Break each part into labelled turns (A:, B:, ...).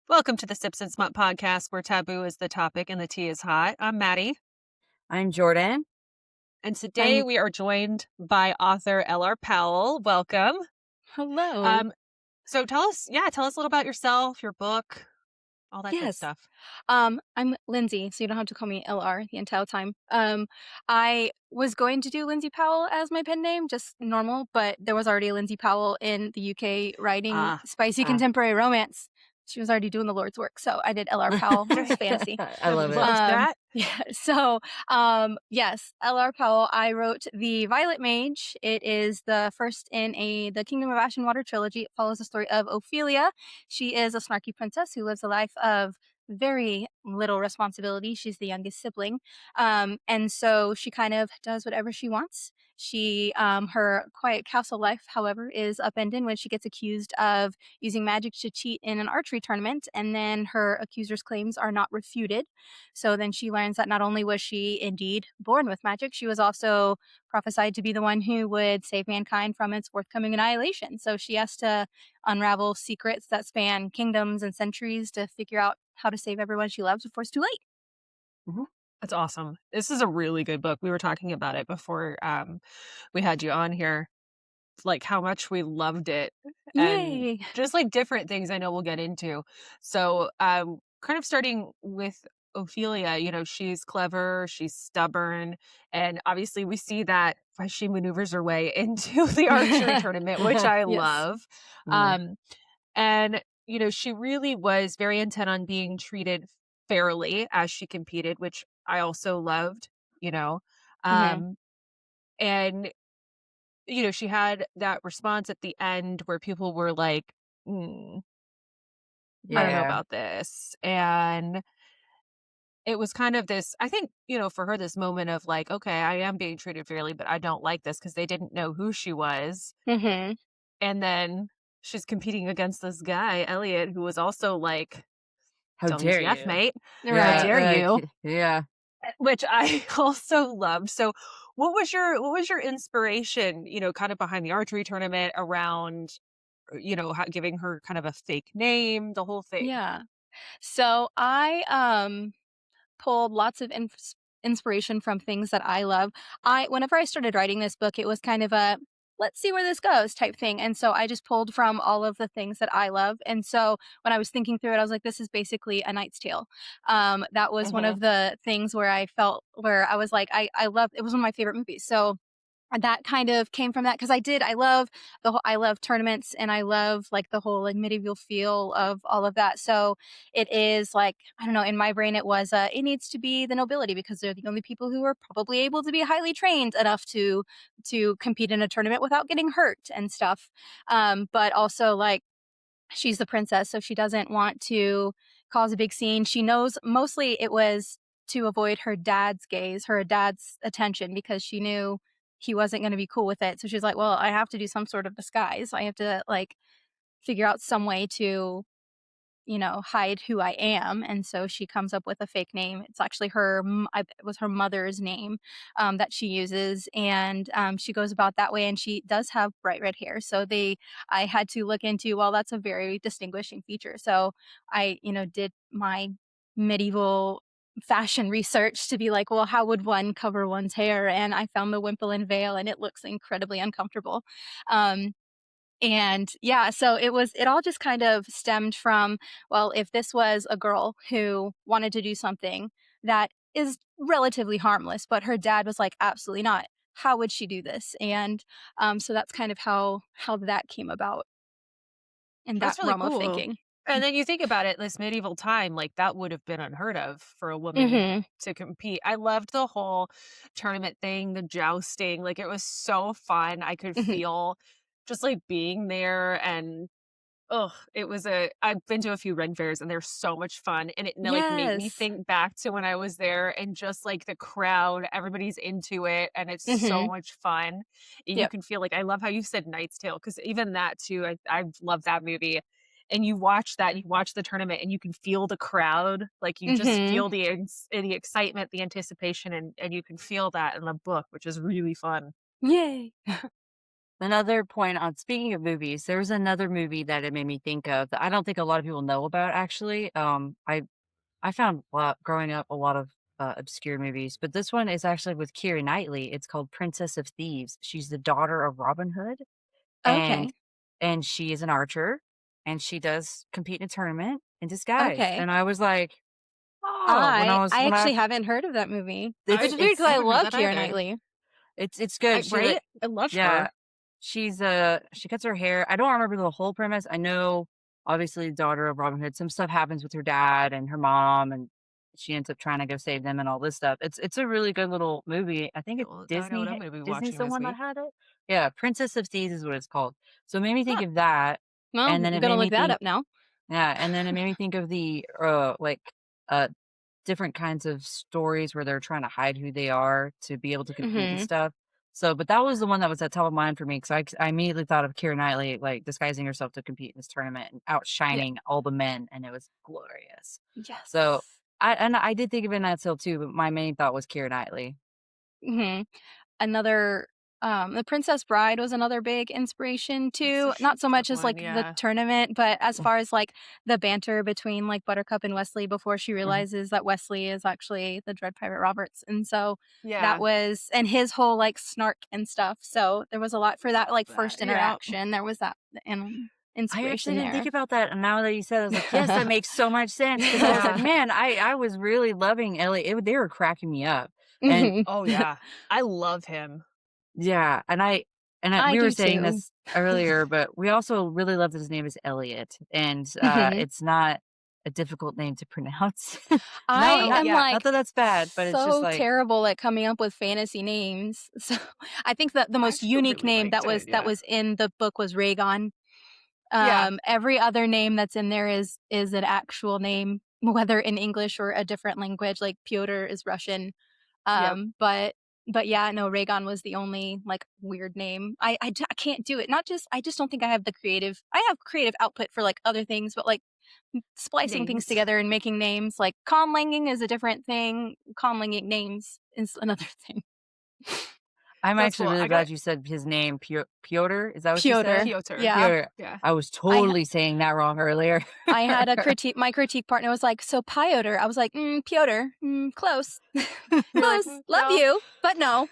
A: Welcome to the Sips and Smut podcast, where taboo is the topic and the tea is hot. I'm Maddie,
B: I'm Jordan.
A: and today
B: I'm
A: we are joined by author L.R. Powell. Welcome.
B: Hello.
A: Um, so tell us a little about yourself, your book, all that good
B: Yes.
A: stuff.
B: I'm Lindsay, so you don't have to call me LR the entire time. I was going to do Lindsay Powell as my pen name, just normal, but there was already a Lindsay Powell in the UK writing
A: Ah,
B: spicy contemporary romance. She was already doing the Lord's work, so I did LR Powell. It's fancy.
A: I
B: I
A: love that.
B: Yeah. So, yes, L.R. Powell. I wrote the Violet Mage. It is the first in the Kingdom of Ash and Water trilogy. It follows the story of Ophelia. She is a snarky princess who lives a life of very little responsibility. She's the youngest sibling, and so she kind of does whatever she wants. Her quiet castle life, however, is upended when she gets accused of using magic to cheat in an archery tournament, and then her accuser's claims are not refuted. So then she learns that not only was she indeed born with magic, she was also prophesied to be the one who would save mankind from its forthcoming annihilation. So she has to unravel secrets that span kingdoms and centuries to figure out how to save everyone she loves before it's too late.
A: Mhm. That's awesome. This is a really good book. We were talking about it before we had you on here, like how much we loved it and
B: Yay!
A: just like different things I know we'll get into. So, kind of starting with Ophelia, she's clever, she's stubborn, and obviously we see that as she maneuvers her way into the archery tournament, which I
B: Yes.
A: love.
B: Mm.
A: Um, and, she really was very intent on being treated fairly as she competed, which I also loved, you know.
B: Hmm.
A: Um, and she had that response at the end where people were like, "Mm, I don't know
B: Yeah.
A: about this." And it was kind of this, I think, for her, this moment of like, okay, I am being treated fairly, but I don't like this because they didn't know who she was.
B: Hmm.
A: And then she's competing against this guy, Elliot, who was also like,
B: How dare
A: WTF,
B: you?
A: mate? How
B: Right.
A: dare you?
B: Yeah.
A: Which I also loved. So what was your inspiration, kind of behind the archery tournament around giving her kind of a fake name, the whole thing.
B: Yeah. So I pulled lots of inspiration from things that I love. Whenever I started writing this book, it was kind of a let's see where this goes type thing. And so I just pulled from all of the things that I love. And so when I was thinking through it, I was like, this is basically A Knight's Tale. That was one
A: Mhm.
B: of the things where I was like, I love it was one of my favorite movies. So that kind of came from that because I love tournaments and I love like the whole like medieval feel of all of that. So it is like I don't know, in my brain it needs to be the nobility because they're the only people who are probably able to be highly trained enough to compete in a tournament without getting hurt and stuff. But also like she's the princess, so she doesn't want to cause a big scene. She knows mostly it was to avoid her dad's attention, because she knew he wasn't going to be cool with it. So she's like, well, I have to do some sort of disguise. I have to like figure out some way to hide who I am. And so she comes up with a fake name. It's actually it was her mother's name that she uses. And she goes about that way. And she does have bright red hair. I had to look into, well, that's a very distinguishing feature. So I, did my medieval fashion research to be like, well, how would one cover one's hair? And I found the wimple and veil, and it looks incredibly uncomfortable. Um, and yeah, so it all just kind of stemmed from, well, if this was a girl who wanted to do something that is relatively harmless, but her dad was like, absolutely not. How would she do this? And so that's kind of how that came about in that
A: That's really
B: realm of
A: cool.
B: thinking.
A: And then you think about it, this medieval time, like that would have been unheard of for a woman
B: Hmm.
A: to compete. I loved the whole tournament thing, the jousting. Like it was so fun. I could
B: Hmm.
A: feel just like being there and I've been to a few Ren fairs and they're so much fun. And it like made me
B: Yes.
A: think back to when I was there and just like the crowd, everybody's into it and it's so
B: Hmm.
A: much fun. And you
B: Yep.
A: can feel like, I love how you said Knight's Tale, because even that too, I love that movie. And you watch that, you watch the tournament and you can feel the crowd. Like you just
B: Hmm.
A: feel the excitement, the anticipation, and you can feel that in the book, which is really fun.
B: Yay.
C: Another point on speaking of movies, there was another movie that it made me think of that I don't think a lot of people know about actually. I found a lot growing up a lot of obscure movies, but this one is actually with Keira Knightley. It's called Princess of Thieves. She's the daughter of Robin Hood, and
B: Okay.
C: she is an archer, and she does compete in a tournament in disguise.
B: Okay.
C: And I was like, oh,
B: I actually haven't heard of that movie, which is weird because
A: I
B: I
C: it's
A: haven't heard
B: love
A: that
B: Keira
A: either.
B: Knightley.
C: it's good. She
A: Right?
C: like
A: I love
C: yeah,
A: her.
C: she cuts her hair. I don't remember the whole premise. I know obviously the daughter of Robin Hood, some stuff happens with her dad and her mom, and she ends up trying to go save them and all this stuff. It's a really good little movie. I think it's
A: Well, now I know what I'm gonna be
C: Disney's
A: watching
C: the
A: this
C: one that
A: week.
C: had it. Yeah, Princess of Thieves is what it's called. So it made me think
A: Huh.
C: of that,
B: Well,
C: and then
B: I'm
C: it
B: gonna
C: made
B: look
C: me
B: that
C: think
B: up now.
C: yeah, and then it made me think of the uh different kinds of stories where they're trying to hide who they are to be able to compete and
B: Mhm.
C: stuff. So, but that was the one that was at top of mind for me because I immediately thought of Keira Knightley like disguising herself to compete in this tournament and
B: Yeah.
C: outshining all the men, and it was glorious. So,
B: Yes.
C: I did think of it in that still too, but my main thought was Keira Knightley.
B: Mhm. Another The Princess Bride was another big inspiration
A: That's
B: too.
A: such a
B: Not so
A: good
B: much as,
A: one,
B: like, the
A: yeah.
B: tournament, but as far as, like, the banter between, like, Buttercup and Wesley before she
C: Mhm.
B: realizes that Wesley is actually the Dread Pirate Roberts, and so that
A: Yeah.
B: was and his whole, like, snark and stuff, so there was a lot for that, like,
A: That
B: first
A: yeah.
B: interaction, there was that
C: I actually
B: inspiration
C: didn't think
B: there.
C: about that, and now that you said it, I was like, "Yes, that makes so much sense." Because I was like,
A: Yeah.
C: "Man, I was really loving Ellie." They were cracking me up, and
B: Mhm.
A: Oh, yeah. I love him.
C: yeah,
B: I
C: we were
B: do
C: saying
B: too.
C: this earlier, but we also really love that his name is Elliot, and,
B: Mhm.
C: it's not a difficult name to pronounce. No,
B: I
A: Oh,
C: not
B: am,
A: yeah.
C: not
B: like,
C: that that's bad, but it's just
B: so
C: like
B: terrible at coming up with fantasy names. So, I think that the
A: I
B: most
A: actually
B: unique
A: really
B: name
A: liked it,
B: that
A: yeah.
B: was in the book was Rhaegon.
A: Yeah.
B: Every other name that's in there is an actual name, whether in English or a different language, like Pyotr is Russian.
A: Yep.
B: But yeah, no, Rhaegon was the only, like, weird name. I can't do it. Not just I just don't think I have creative output for, like, other things, but, like, splicing things
A: Names.
B: together and making names, like, conlanging is a different thing. Conlanging names is another thing.
C: I'm
A: That's
C: actually
A: cool.
C: really
A: I got
C: glad you said his name, Piotr, is that what you said?
B: Piotr.
A: Piotr.
B: Yeah.
C: Piotr.
A: Yeah.
C: I was
B: I
C: totally saying that wrong earlier.
B: I had a critique my critique partner was like, "So Piotr." I was like, Piotr. Close.
A: You're like,
B: Close.
A: "Mm,
B: Love
A: no."
B: you, but no."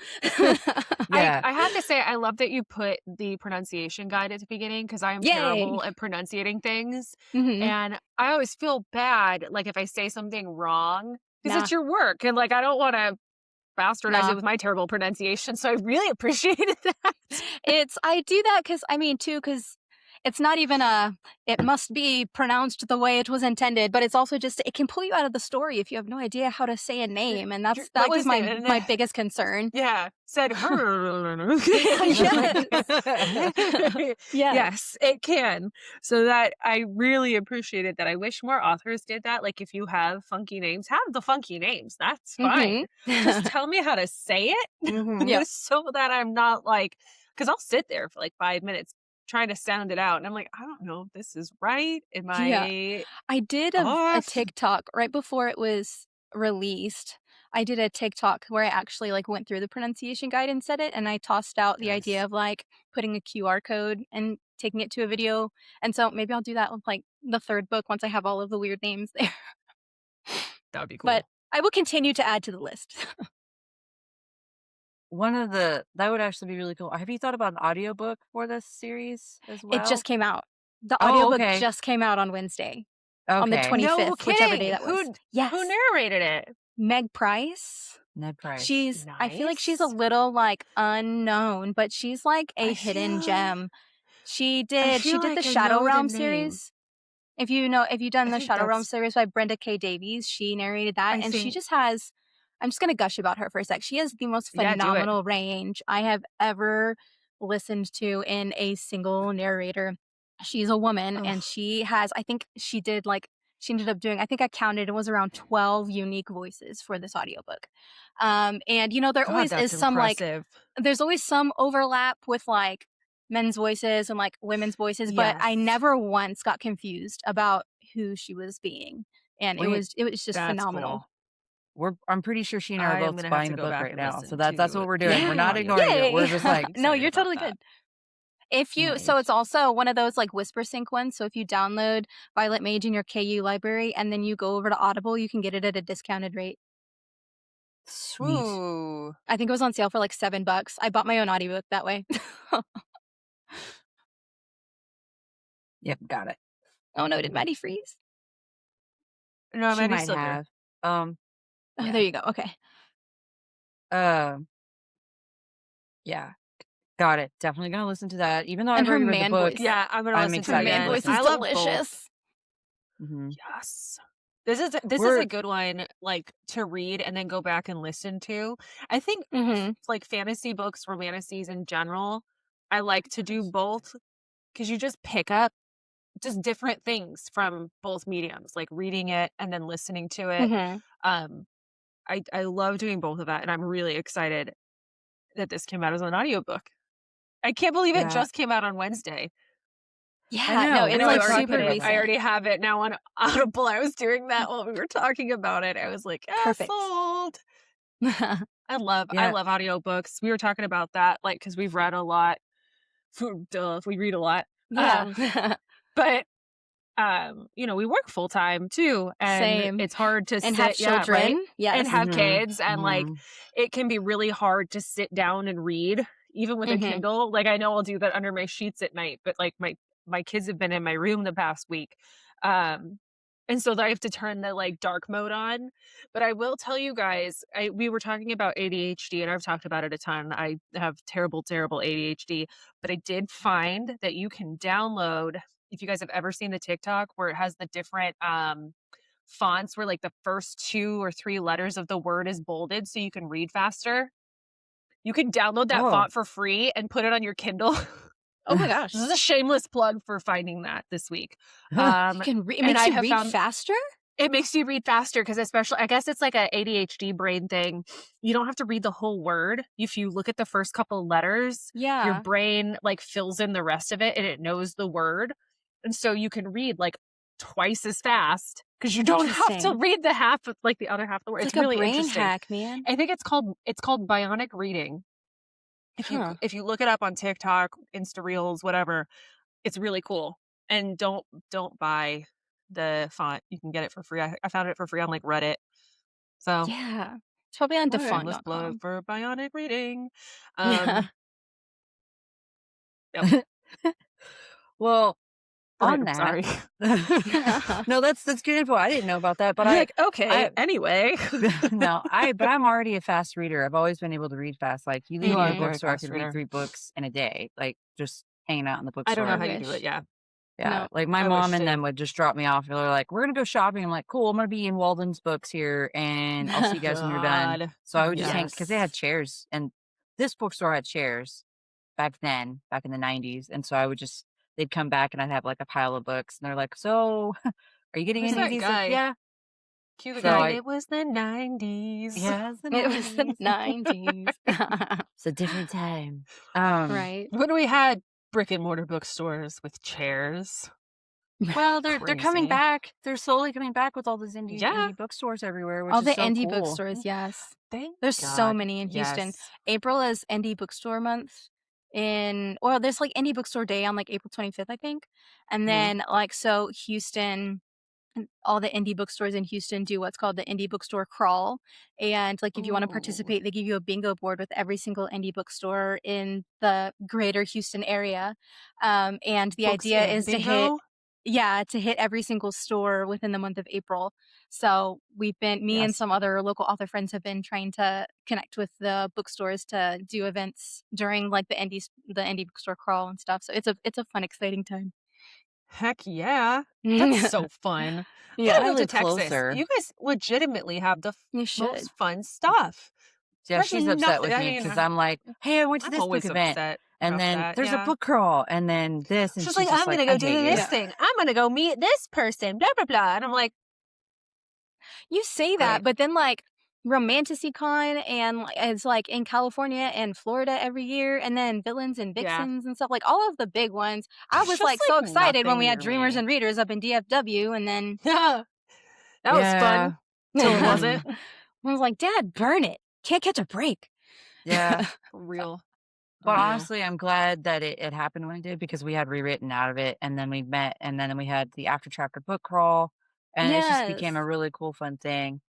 C: Yeah.
A: I have to say I love that you put the pronunciation guide at the beginning because I am
B: Yay.
A: terrible at pronunciating things,
B: Mhm.
A: and I always feel bad, like, if I say something wrong because
B: Nah.
A: it's your work, and, like, I don't wanna bastardize it
B: Nah.
A: with my terrible pronunciation, so I really appreciated that.
B: I do that because I mean, too, because it's not even a it must be pronounced the way it was intended, but it's also just it can pull you out of the story if you have no idea how to say a name, and
A: You're
B: that
A: like
B: was
A: this name,
B: my biggest concern.
A: yeah, said her.
B: Yes. Yes.
A: Yes, it can. So that I really appreciated that. I wish more authors did that. Like, if you have funky names, have the funky names. That's fine.
B: Mhm.
A: Just tell me how to say
B: Yep.
A: it so that I'm not like, because I'll sit there for like 5 minutes trying to sound it out. And I'm like, I don't know if this is right. Am
B: Yeah.
A: I
B: I did a
A: off?
B: TikTok right before it was released. I did a TikTok where I actually, like, went through the pronunciation guide and said it, and I tossed out the idea
A: Nice.
B: of, like, putting a QR code and taking it to a video, and so maybe I'll do that with, like, the 3rd book once I have all of the weird names there.
A: That would be
B: But
A: cool.
B: I will continue to add to the list.
C: One of the that would actually be really cool. Have you thought about an audiobook for this series as
B: It just
C: well?
B: came out. The
C: Oh,
B: audiobook
C: okay.
B: just came out on Wednesday, on the
C: Okay.
A: No
B: 25th, whichever day
A: kidding.
B: that was.
A: Who
B: Yes.
A: narrated it?
B: Meg Price.
C: Ned Price.
B: I feel like she's a
A: Nice.
B: little, like, unknown, but she's, like, a
A: I
B: hidden
A: feel
B: gem.
A: I
B: She
A: feel
B: did the
A: like I
B: Shadow
A: know the
B: Realm
A: name.
B: series. If you've done
A: I
B: the
A: think
B: Shadow Realm
A: that's
B: series by Brenda K. Davies, she narrated that,
A: I
B: and she
A: think
B: just has I'm just gonna gush about her for a sec. She has the most
A: yeah, do it.
B: phenomenal range I have ever listened to in a single narrator. She's a woman, and
A: Oh,
B: she has I think she ended up doing I think I counted it was around 12 unique voices for this audiobook. And, there
A: God,
B: always
A: that's
B: is some, like
A: impressive.
B: there's always some overlap with, like, men's voices and, like, women's voices, but I
A: Yes.
B: never once got confused about who she was being, and
C: We
B: it was just
A: That's
B: phenomenal.
A: cool.
C: I'm pretty sure she and I are
A: I am
C: both
A: gonna have
C: buying
A: to
C: the
A: go
C: book
A: back
C: right
A: and
C: now. So
A: listen
C: that's what
A: to
C: we're doing. We're
A: the
C: not
B: Yay!
C: ignoring
A: audiobook.
C: it.
B: Yay!
C: We're just like
B: No,
A: Excited
B: you're
A: about
B: totally
A: that.
B: good. If you so
C: Mage.
B: it's also one of those like whisper sync ones. So if you download Violet Mage in your KU library and then you go over to Audible, you can get it at a discounted rate.
C: Sweet.
A: Ooh.
B: I think it was on sale for like $7. I bought my own audiobook that way.
C: Yep, got it.
B: Oh no, did Maddie freeze?
A: No,
C: She
A: Maddie's
C: might
A: still here.
C: have.
B: Oh,
C: Yeah.
B: there you go. Okay.
C: Um, yeah, got it. Definitely gonna listen to that. Even though
B: And
C: I've
B: her
C: already read the
B: man
C: book,
B: voice.
A: Yeah, I'm gonna
C: I'm
A: listen to
B: Her
A: it
C: excited to
B: man
A: again.
B: voice
C: listen.
B: is
A: I love both.
B: delicious.
C: Mhm.
A: Yes. This is a
C: We're
A: good one, like, to read and then go back and listen to. I think,
B: Mhm.
A: like, fantasy books, romanticies in general, I like to do both because you just pick up just different things from both mediums, like reading it and then listening to it.
B: Mhm.
A: Um, I love doing both of that, and I'm really excited that this came out as an audiobook. I can't believe it
C: yeah,
A: just came out on Wednesday.
C: I
B: Yeah, no,
C: know.
A: I
C: We
B: it's
A: know I
C: were
B: like
A: already
C: talking
A: put
B: super
A: it
C: about
A: I
C: that.
B: recent.
A: already have it now on Audible. I was doing that while we were talking about it. I was like, "Ah,
B: Perfect.
A: sold." I
C: Yeah.
A: love audiobooks. We were talking about that, like, because 'cause we've read a lot. Duh, we read a lot.
B: Yeah.
A: Um, but, we work full time too, and
B: Same.
A: it's hard to
B: And have
A: sit yeah, right?
B: children.
A: And
B: Yes.
A: have
C: Mhm.
A: kids, and, like,
C: Mhm.
A: it can be really hard to sit down and read, even with a
B: Mhm.
A: Kindle. Like, I know I'll do that under my sheets at night, but, like, my kids have been in my room the past week, um, and so I have to turn the, like, dark mode on. But I will tell you guys, we were talking about ADHD, and I've talked about it a ton. I have terrible, terrible ADHD, but I did find that you can download if you guys have ever seen the TikTok where it has the different, fonts where, like, the first 2 or 3 letters of the word is bolded so you can read faster. You can download that
C: Oh.
A: font for free and put it on your Kindle.
B: Oh my
A: This
B: gosh.
A: is a shameless plug for finding that this week.
B: You can it
A: And
B: makes
A: I
B: you
A: have
B: read
A: found
B: faster?
A: it makes you read faster because especially I guess it's like a ADHD brain thing. You don't have to read the whole word. If you look at the first couple letters, your
B: Yeah.
A: brain, like, fills in the rest of it and it knows the word. And so you can read, like, twice as fast because you don't have to
B: Interesting.
A: read the half of like, the other half of the word.
B: It's
A: It's
B: like a
A: really
B: brain
A: interesting.
B: hack, man.
A: I think it's called bionic reading.
B: Huh.
A: If you look it up on TikTok, Insta Reels, whatever, it's really cool. And don't buy the font. You can get it for free. I found it for free on, like, Reddit. So,
B: Yeah. It's probably on
C: Okay.
A: shameless plug
B: defont.com.
A: for bionic reading.
B: Yeah.
A: Um, yep.
C: Well, on
A: I'm
C: that
A: sorry.
C: no, that's good info. I didn't know about that, but
A: I'm like, "Okay,
C: I
A: anyway."
C: no, but I'm already a fast reader. I've always been able to read fast. Like, you leave
A: You
C: me
A: are
C: in
A: a
C: a
B: Mhm.
A: very
C: bookstore, I
A: fast
C: could read
A: reader.
C: 3 books in a day, like, just hanging out in the
A: I don't know
B: I
C: bookstore.
A: how you do it,
B: wish.
A: yeah.
C: Yeah,
B: No.
C: like, my
A: I wish
C: mom and
A: too.
C: them would just drop me off, and they're like, "We're gonna go shopping." I'm like, "Cool, I'm gonna be in Walden's Books here, and I'll see you guys when you're done."
A: God.
C: So I would just hang because they had
A: Yes.
C: chairs, and this bookstore had chairs back then, back in the '90s, and so I would just they'd come back, and I'd have, like, a pile of books, and they're like, "So, are you getting
A: Who's
C: any of
A: that
C: these?" Like,
A: guy?
C: "Yeah."
A: Cue the
C: So
A: guy,
B: Right.
C: I
A: "It was the '90s."
C: yeah, it's the
B: It was the
C: 90s.
B: 90s.
C: It's a different time. Um,
B: Right.
A: When we had brick and mortar bookstores with chairs.
C: well, they're coming
A: Crazy.
C: back. They're slowly coming back with all these
A: Yeah.
C: indie bookstores everywhere, which
B: All
C: is
B: the
C: so
B: indie
C: cool.
B: bookstores, yes.
A: Thank
B: There's so
A: God.
B: many in Houston.
A: Yes.
B: April is Indie Bookstore Month. There's like Indie Bookstore Day on like April 25th, I think. And
A: Mhm.
B: then like so Houston and all the indie bookstores in Houston do what's called the indie bookstore crawl. And like if you want to
A: Ooh.
B: participate, they give you a bingo board with every single indie bookstore in the greater Houston area. And the
A: Books
B: idea
A: and
B: is
A: bingo?
B: to hit every single store within the month of April. So me and
A: Yes.
B: some other local author friends have been trying to connect with the bookstores to do events during like the indie bookstore crawl and stuff. So it's a fun, exciting time.
A: Heck yeah. That's so fun. Gotta
B: Yeah,
C: I
A: move to
C: live
A: Texas.
C: closer.
A: You guys legitimately have the
B: you should.
A: most fun stuff.
C: Yeah,
A: There's
C: she's upset
A: nothing
C: with
A: I
C: me
A: mean,
C: because I'm like, "Hey, I went to
A: I'm
C: this book
A: always
C: event,
A: upset
C: and
A: about
C: then
A: that,
C: there's a
A: yeah.
C: book crawl, and then this," and
A: She's
C: she's
A: like,
C: just
A: "I'm
C: like,
A: gonna
C: "I
A: go do
C: hate you."
A: this thing. I'm gonna go meet this person, blah, blah, blah." And I'm like,
B: You say that,
A: "Great."
B: but then like Romanticycon and it's like in California and Florida every year, and then Villains and
A: Yeah.
B: Vixens and stuff like all of the big ones. I
A: There's
B: was
A: just,
B: like so
A: like,
B: excited when
A: nothing
B: we had
A: near
B: Dreamers
A: me.
B: and Readers up in DFW, and then
A: Yeah. That was
C: Yeah.
A: fun till it
B: I
A: wasn't.
C: Mhm.
B: was like, Dad, burn it. Can't catch a break.
C: Yeah.
A: For real.
C: But
A: Oh, no.
C: honestly, I'm glad that it happened when it did because we had rewritten out of it, and then we met, and then we had the after chapter book crawl, and it just became a
B: Yes.
C: really cool, fun thing.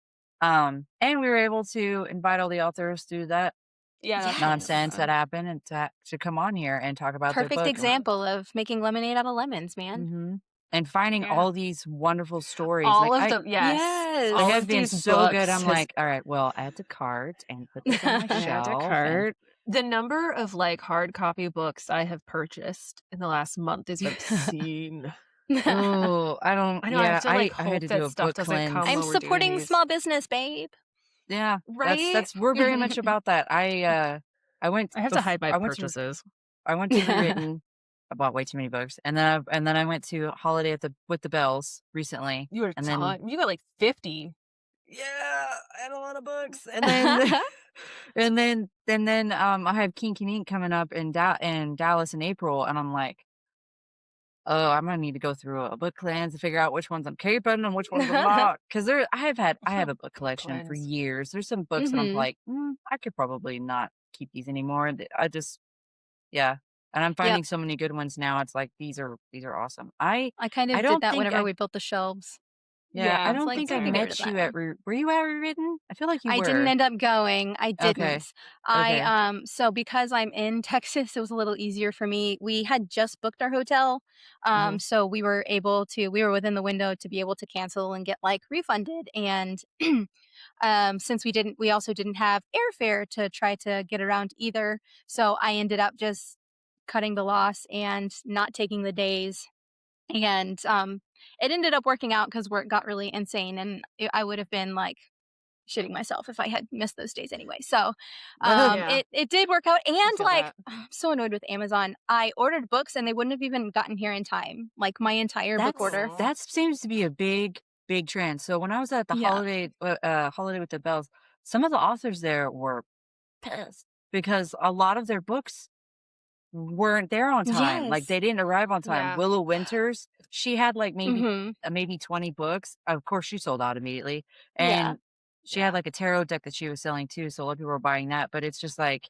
C: And we were able to invite all the authors through that
A: Yeah, that's always
C: nonsense
B: Yes.
C: that
A: fun.
C: happened and to come on here and talk about their
B: Perfect
C: books.
B: example of making lemonade out of lemons, man.
C: And finding
A: Yeah.
C: all these wonderful stories.
A: All
C: Like
A: of them, yes.
C: I
A: All
B: Yes.
C: have
A: of
C: been
A: these
C: so good.
A: books
C: I'm
A: has
C: like, all right, well, add to cart and put this on my
A: add to
C: shelf. And
A: cart. The number of, like, hard copy books I have purchased in the last month is obscene.
C: oh, I don't.
A: I know, I have
C: Yeah,
A: to, like,
C: I had
A: hope
C: to do
A: that
C: a
A: stuff
C: book
A: doesn't come
B: I'm
C: cleanse.
A: when we're doing
B: supporting
A: these.
B: small business, babe.
C: Yeah,
A: Right?
C: we're very much about that.
A: I have to hide my purchases.
C: I went to rewritten. I bought way too many books, and then I went to Holiday at the with the Bells recently,
A: You were
C: and then
A: you got, like, 50.
C: yeah, I had a lot of books, and then I have King Ink coming up in Dallas in April, and I'm like, oh, I'm gonna need to go through a book cleanse to figure out which ones I'm keeping and which ones I'm not. Because I have a book
A: Book
C: collection for
A: cleanse.
C: years. There's some books that I'm
B: Mhm.
C: like, I could probably not keep these anymore. I just yeah. And I'm
B: Yep.
C: finding so many good ones now. It's like these are awesome.
B: I kind
C: I
B: of did
C: don't
B: that
C: think
B: whenever
C: I
B: we built the shelves.
C: yeah, I
A: Yeah,
B: I was
C: don't
B: like,
C: think I
B: take me
A: okay.
B: there to
C: met you
B: that.
C: were you at Rewritten? I feel like you
B: I didn't
C: were.
B: end up going. I
C: Okay.
B: didn't. I
C: Okay.
B: so because I'm in Texas, it was a little easier for me. We had just booked our hotel.
C: Mhm.
B: So we were within the window to be able to cancel and get like refunded. And since we also didn't have airfare to try to get around either. So I ended up just cutting the loss and not taking the days. And it ended up working out because work got really insane, and I would have been like shitting myself if I had missed those days anyway. So,
A: Yeah,
B: it did work out,
A: I
B: and,
A: feel
B: like,
A: that.
B: I'm so annoyed with Amazon. I ordered books, and they wouldn't have even gotten here in time, like, my entire book order.
A: Aw.
C: That seems to be a big trend. So when I was at the
B: Yeah.
C: Holiday with the Bells, some of the authors there were pissed because a lot of their books weren't there on time. Like
B: Yes.
C: they didn't arrive on time.
A: Yeah.
C: Willow Winters, she had like
B: Mhm.
C: maybe 20 books. Of course, she sold out immediately.
B: Yeah.
C: And she had
A: Yeah.
C: like a tarot deck that she was selling too. So a lot of people were buying that. But it's just like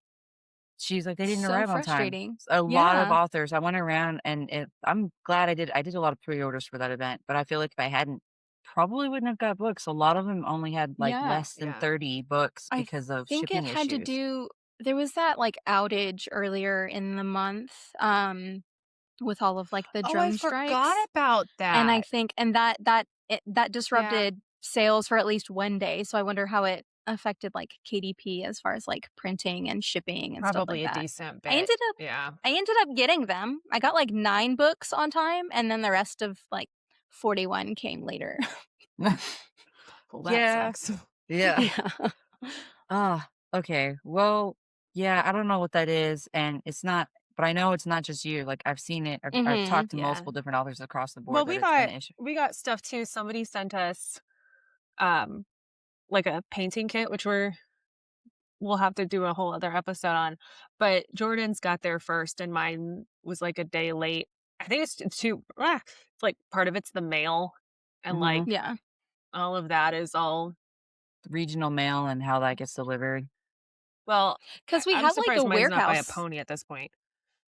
C: she's like, they didn't
B: So
C: arrive on time.
B: frustrating.
C: A lot of
B: Yeah.
C: authors. I went around and I'm glad I did a lot of pre-orders for that event, but I feel like if I hadn't, probably wouldn't have got books. A lot of them only had like
B: Yeah.
C: less than
A: Yeah.
C: 30 books
B: I
C: because of
B: think it
C: shipping
B: had to
C: issues.
B: do there was that, like, outage earlier in the month, with all of, like, the
A: Oh, I
B: drone
A: forgot
B: strikes.
A: about
B: And I
A: that.
B: think that
A: Yeah,
B: disrupted sales for at least one day, so I wonder how it affected, like, KDP as far as, like, printing and shipping and stuff like
A: probably a
B: that.
A: decent
B: I
A: bit.
B: ended up
A: Yeah.
B: I ended up getting them. I got, like, 9 books on time, and then the rest of, like, 41 came later.
A: Well, that
C: Yeah.
A: sucks.
C: Yeah.
B: Yeah.
C: Ah, okay. Well, yeah, I don't know what that is, and it's not but I know it's not just you. Like I've seen it. I've
B: Mhm.
C: talked to
A: Yeah.
C: multiple different authors across the
A: Well,
C: board that it's been an issue.
A: we got stuff too. Somebody sent us, um, like a painting kit, which we'll have to do a whole other episode on, but Jordan's got there first and mine was, like, a day late. I think it's too it's, like, part of it's the mail and,
C: Mhm.
A: like,
B: Yeah.
A: all of that is all
C: Regional mail and how that gets delivered.
A: well,
B: 'Cause we
A: I'm
B: have, like, a
A: surprised mine's not by a
B: warehouse.
A: pony at this point.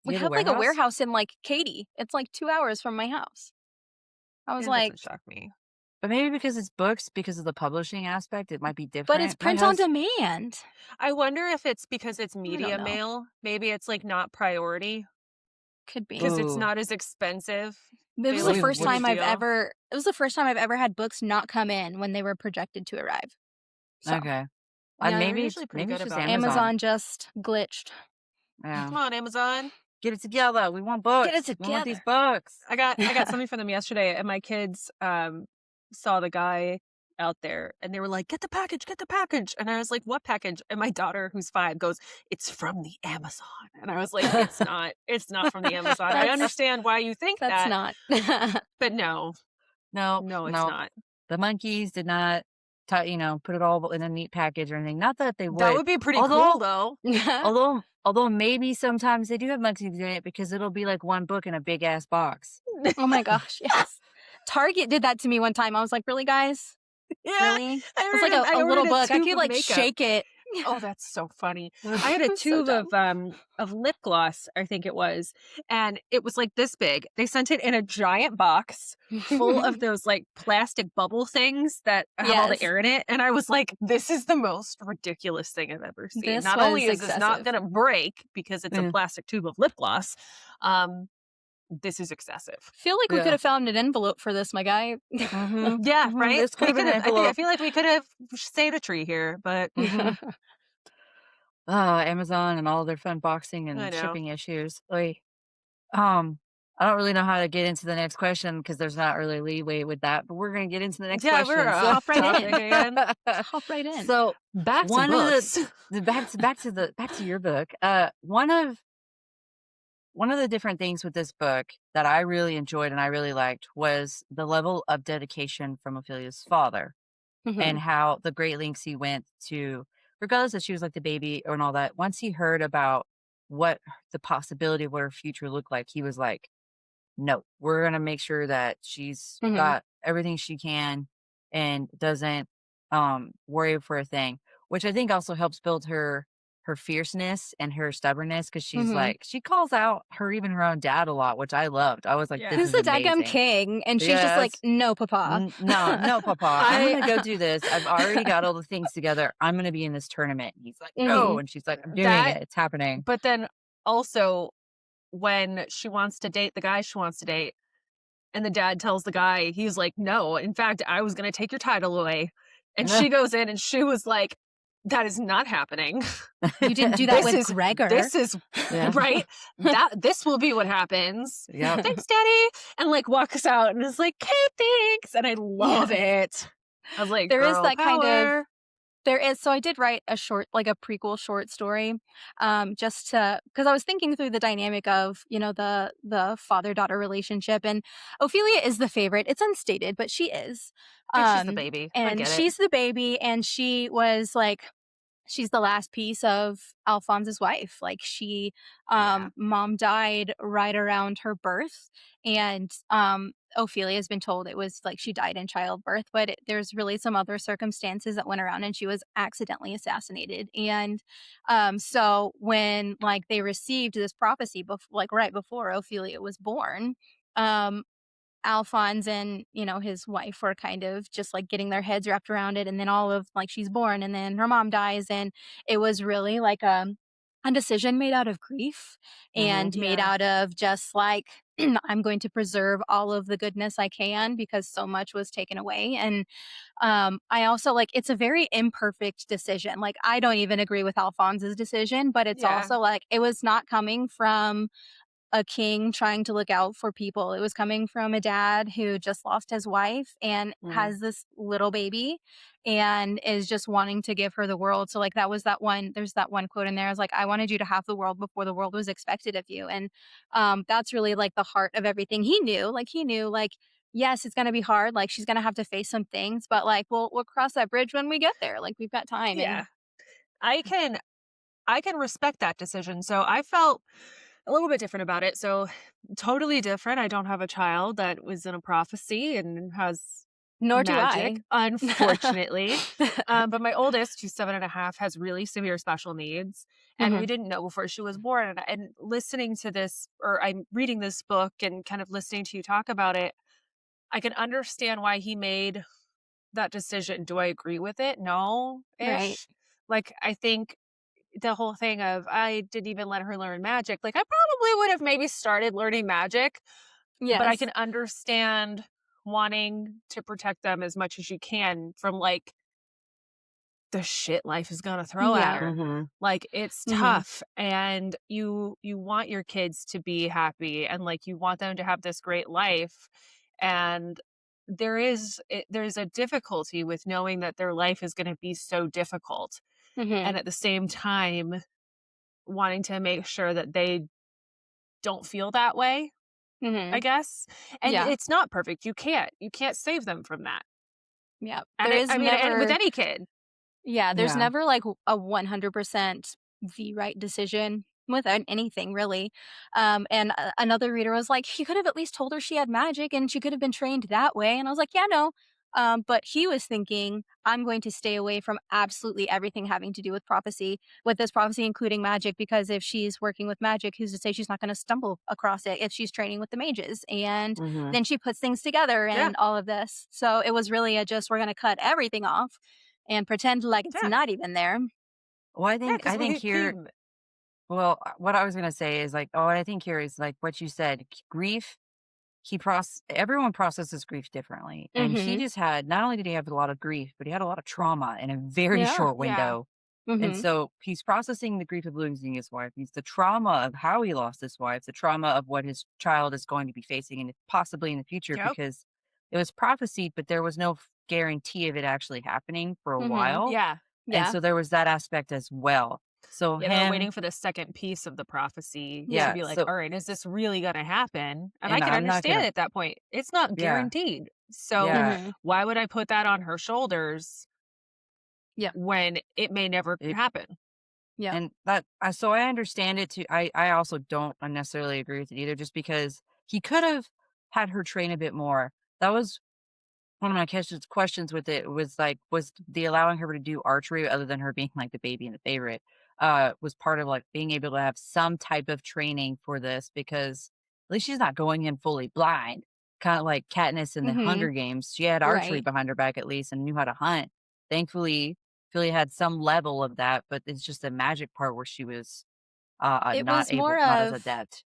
C: You
B: We
C: have a
B: have, like, a
C: warehouse?
B: warehouse in, like, Katy. It's, like, 2 hours from my house. I was
A: It doesn't
B: like,
A: shock me.
C: But maybe because it's books, because of the publishing aspect, it might be
B: "But it's
C: different.
B: print on demand."
A: I wonder if it's because it's
B: I don't
A: media
B: know.
A: mail. Maybe it's, like, not priority
B: Could be.
A: because it's
C: Ooh.
A: not as expensive.
B: It
A: They,
B: was the
C: What do
A: like,
C: you
B: first
C: what do you
A: huge
B: time
A: deal.
B: it was the first time I've ever had books not come in when they were projected to arrive. So,
C: okay.
A: Yeah, they're
C: Maybe
A: usually pretty
C: maybe
A: good
C: it's just
A: about it.
C: Amazon.
B: Amazon just glitched.
C: Yeah.
A: Come on, Amazon.
C: Get it together. We want
B: Get it
C: books. We want these
B: together.
C: books.
A: I got something from them yesterday, and my kids, saw the guy out there, and they were like, get the package," and I was like, "What package?" And my daughter, who's 5, goes, "It's from the Amazon," and I was like, it's not from the Amazon. I
B: That's
A: understand why you think
B: that's
A: that,
B: not.
A: but no,
C: Nope.
A: no, it's
C: Nope.
A: not.
C: The monkeys did not put it all in a neat package or anything. Not that they
A: That
C: would.
A: would be pretty cool,
C: Although
A: though.
C: although maybe sometimes they do have monkeys in it because it'll be like one book in a big ass box.
B: Oh my gosh, yes. Target did that to me one time. I was like, "Really, guys?
A: Yeah,
B: Really?" It was like
A: I
B: a little
A: ordered a
B: book. I
A: tube
B: could,
A: of
B: like,
A: makeup.
B: shake it.
A: Oh, that's so funny. I had a
B: It was so
A: tube
B: dumb.
A: of lip gloss, I think it was, and it was like this big. They sent it in a giant box full of those like plastic bubble things that have all the
B: Yes,
A: air in it. And I was like, this is the most ridiculous thing I've ever seen.
B: this
A: Not
B: was
A: only is this not
B: excessive.
A: gonna break because it's a
C: Yeah.
A: plastic tube of lip gloss, um, this is excessive.
B: Feel like we could
C: Yeah.
B: have found an envelope for this, my guy.
C: Mhm.
A: Yeah,
C: Mhm.
A: right?
C: This could
A: We
C: have been
A: could
C: an
A: have I
C: envelope.
A: feel like we could have saved a tree here, but
C: Mhm. Oh, Amazon and all their fun boxing
A: I
C: and
A: know.
C: shipping issues. Like, um, I don't really know how to get into the next question because there's not really leeway with that, but we're gonna get into the next
A: Yeah, we're
C: question. So,
B: Hop right
A: topic
B: in.
A: again.
B: Hop right in.
C: so
A: Back to
C: one of
A: books.
C: back to your book. One of the different things with this book that I really enjoyed and I really liked was the level of dedication from Ophelia's father and
B: Mhm.
C: how the great lengths he went to, regardless that she was like the baby and all that. Once he heard about what the possibility of what her future looked like, he was like, no, we're gonna make sure that she's
B: Mhm.
C: got everything she can and doesn't worry for a thing, which I think also helps build her fierceness and her stubbornness because she's
B: Mhm.
C: like she calls out even her own dad a lot, which I loved. I was like, this
A: Yeah.
B: Who's
C: is
B: the dadgum
C: amazing.
B: king? And she's just like,
C: Yes.
B: "No, papa."
C: No, no, papa. I'm
A: I
C: gonna go do this. I've already got all the things together. I'm gonna be in this tournament. And he's like, no.
B: Mhm.
C: And she's like, I'm doing
A: that
C: it. It's happening.
A: but then also when she wants to date the guy she wants to date and the dad tells the guy, he's like, "No, in fact, I was gonna take your title away." And she goes in and she was like, "That is not happening.
B: You didn't do that
A: This
B: with
A: is
B: Gregor.
A: this is
C: Yeah.
A: right? This will be what happens.
C: Yep.
A: Thanks, Daddy." And like walks out and is like, "Okay, thanks." And I
B: Yeah.
A: love it. I was like,
B: There is
A: girl
B: that kind of
A: power.
B: There is. So I did write a short, like a prequel short story, just to because I was thinking through the dynamic of the father daughter relationship, and Ophelia is the favorite. It's unstated, but she is,
A: Yeah, she's the baby. I
B: and
A: get it.
B: she's the baby, and she was like she's the last piece of Alphonse's wife. Like
A: Yeah.
B: mom died right around her birth, and Ophelia has been told it was like she died in childbirth, but there's really some other circumstances that went around, and she was accidentally assassinated. And so when like they received this prophecy, like right before Ophelia was born, um, Alphonse and, his wife were kind of just like getting their heads wrapped around it. And then all of like she's born and then her mom dies. And it was really like a decision made out of grief
C: Hmm.
B: and made
A: Yeah.
B: out of just like, I'm going to preserve all of the goodness I can because so much was taken away. And I also like it's a very imperfect decision. Like I don't even agree with Alphonse's decision, but it's
A: Yeah.
B: also like it was not coming from a king trying to look out for people. It was coming from a dad who just lost his wife and
A: Mhm.
B: has this little baby and is just wanting to give her the world. So like that was that one there's that one quote in there. I was like, I wanted you to have the world before the world was expected of you. And that's really like the heart of everything. He knew like yes, it's gonna be hard. Like she's gonna have to face some things, but like we'll cross that bridge when we get there. Like we've got time. And
A: Yeah. I can I can respect that decision. So I felt a little bit different about it. So totally different. I don't have a child that was in a prophecy and has
B: nor do I.
A: magic, unfortunately. But my oldest, who's 7.5, has really severe special needs. And we
B: Mhm.
A: didn't know before she was born. And listening to this, or I'm reading this book and kind of listening to you talk about it, I can understand why he made that decision. Do I agree with it? No
B: Right.
A: ish. Like, I think the whole thing of I didn't even let her learn magic. Like, I probably would have maybe started learning magic, but I
B: Yes.
A: can understand wanting to protect them as much as you can from like the shit life is gonna throw at
B: Yeah.
A: her.
C: Hmm.
A: Like it's
B: Mhm.
A: tough and you want your kids to be happy and like you want them to have this great life and there's a difficulty with knowing that their life is going to be so difficult and
B: Mhm.
A: at the same time wanting to make sure that they don't feel that way, I
B: Mhm.
A: guess. And
B: Yeah.
A: it's not perfect. You can't save them from that.
B: Yeah.
A: And
B: There
A: it,
B: is
A: I mean, and with
B: never
A: any kid.
B: yeah, there's
C: Yeah.
B: never like a 100% the right decision with anything really. And another reader was like, "He could have at least told her she had magic and she could have been trained that way." And I was like, "Yeah, no. But he was thinking, I'm going to stay away from absolutely everything having to do with this prophecy, including magic, because if she's working with magic, who's to say she's not going to stumble across it if she's training with the mages? And
C: Mhm.
B: then she puts things together
A: Yeah.
B: and all of this. So it was really a just, we're going to cut everything off and pretend like it's
A: Yeah.
B: not even there.
C: Well,
A: Yeah.
C: I
A: Because
C: think
A: he
C: here well, what I was gonna say is, like, oh, what I think here is, like, what you said, grief, everyone processes grief differently, and he
B: Mhm.
C: just had not only did he have a lot of grief, but he had a lot of trauma in a very
B: Yeah.
C: short
A: Yeah.
C: window. And
B: Mhm.
C: so he's processing the grief of losing his wife. He's the trauma of how he lost his wife, the trauma of what his child is going to be facing and possibly in the future
A: Yep.
C: because it was prophesied, but there was no guarantee of it actually happening for a
B: Mhm.
C: while.
A: Yeah.
C: And
B: Yeah.
C: so there was that aspect as well. So
A: Yeah, they were
C: him,
A: waiting for the second piece of the prophecy to
B: Yeah.
C: yeah.
A: be like,
C: So,
A: "All right, is this really gonna happen?" And I
C: and
A: can
C: I'm not
A: understand
C: gonna,
A: at that point. It's not
C: yeah,
A: guaranteed. So,
C: yeah.
B: Mhm.
A: why would I put that on her shoulders
B: Yeah.
A: when it may never
C: It,
A: happen?
B: Yeah.
C: and that, so I understand it too. I also don't necessarily agree with it either, just because he could have had her train a bit more. That was one of my questions with it was like, was the allowing her to do archery other than her being like the baby and the favorite, was part of like being able to have some type of training for this because at least she's not going in fully blind. Kind of like Katniss in the
B: Mhm.
C: Hunger Games. She had archery
B: Right.
C: behind her back at least and knew how to hunt. Thankfully, Philly had some level of that, but it's just the magic part where she was
B: It
C: not
B: was more
C: able, not as
B: of
C: adept.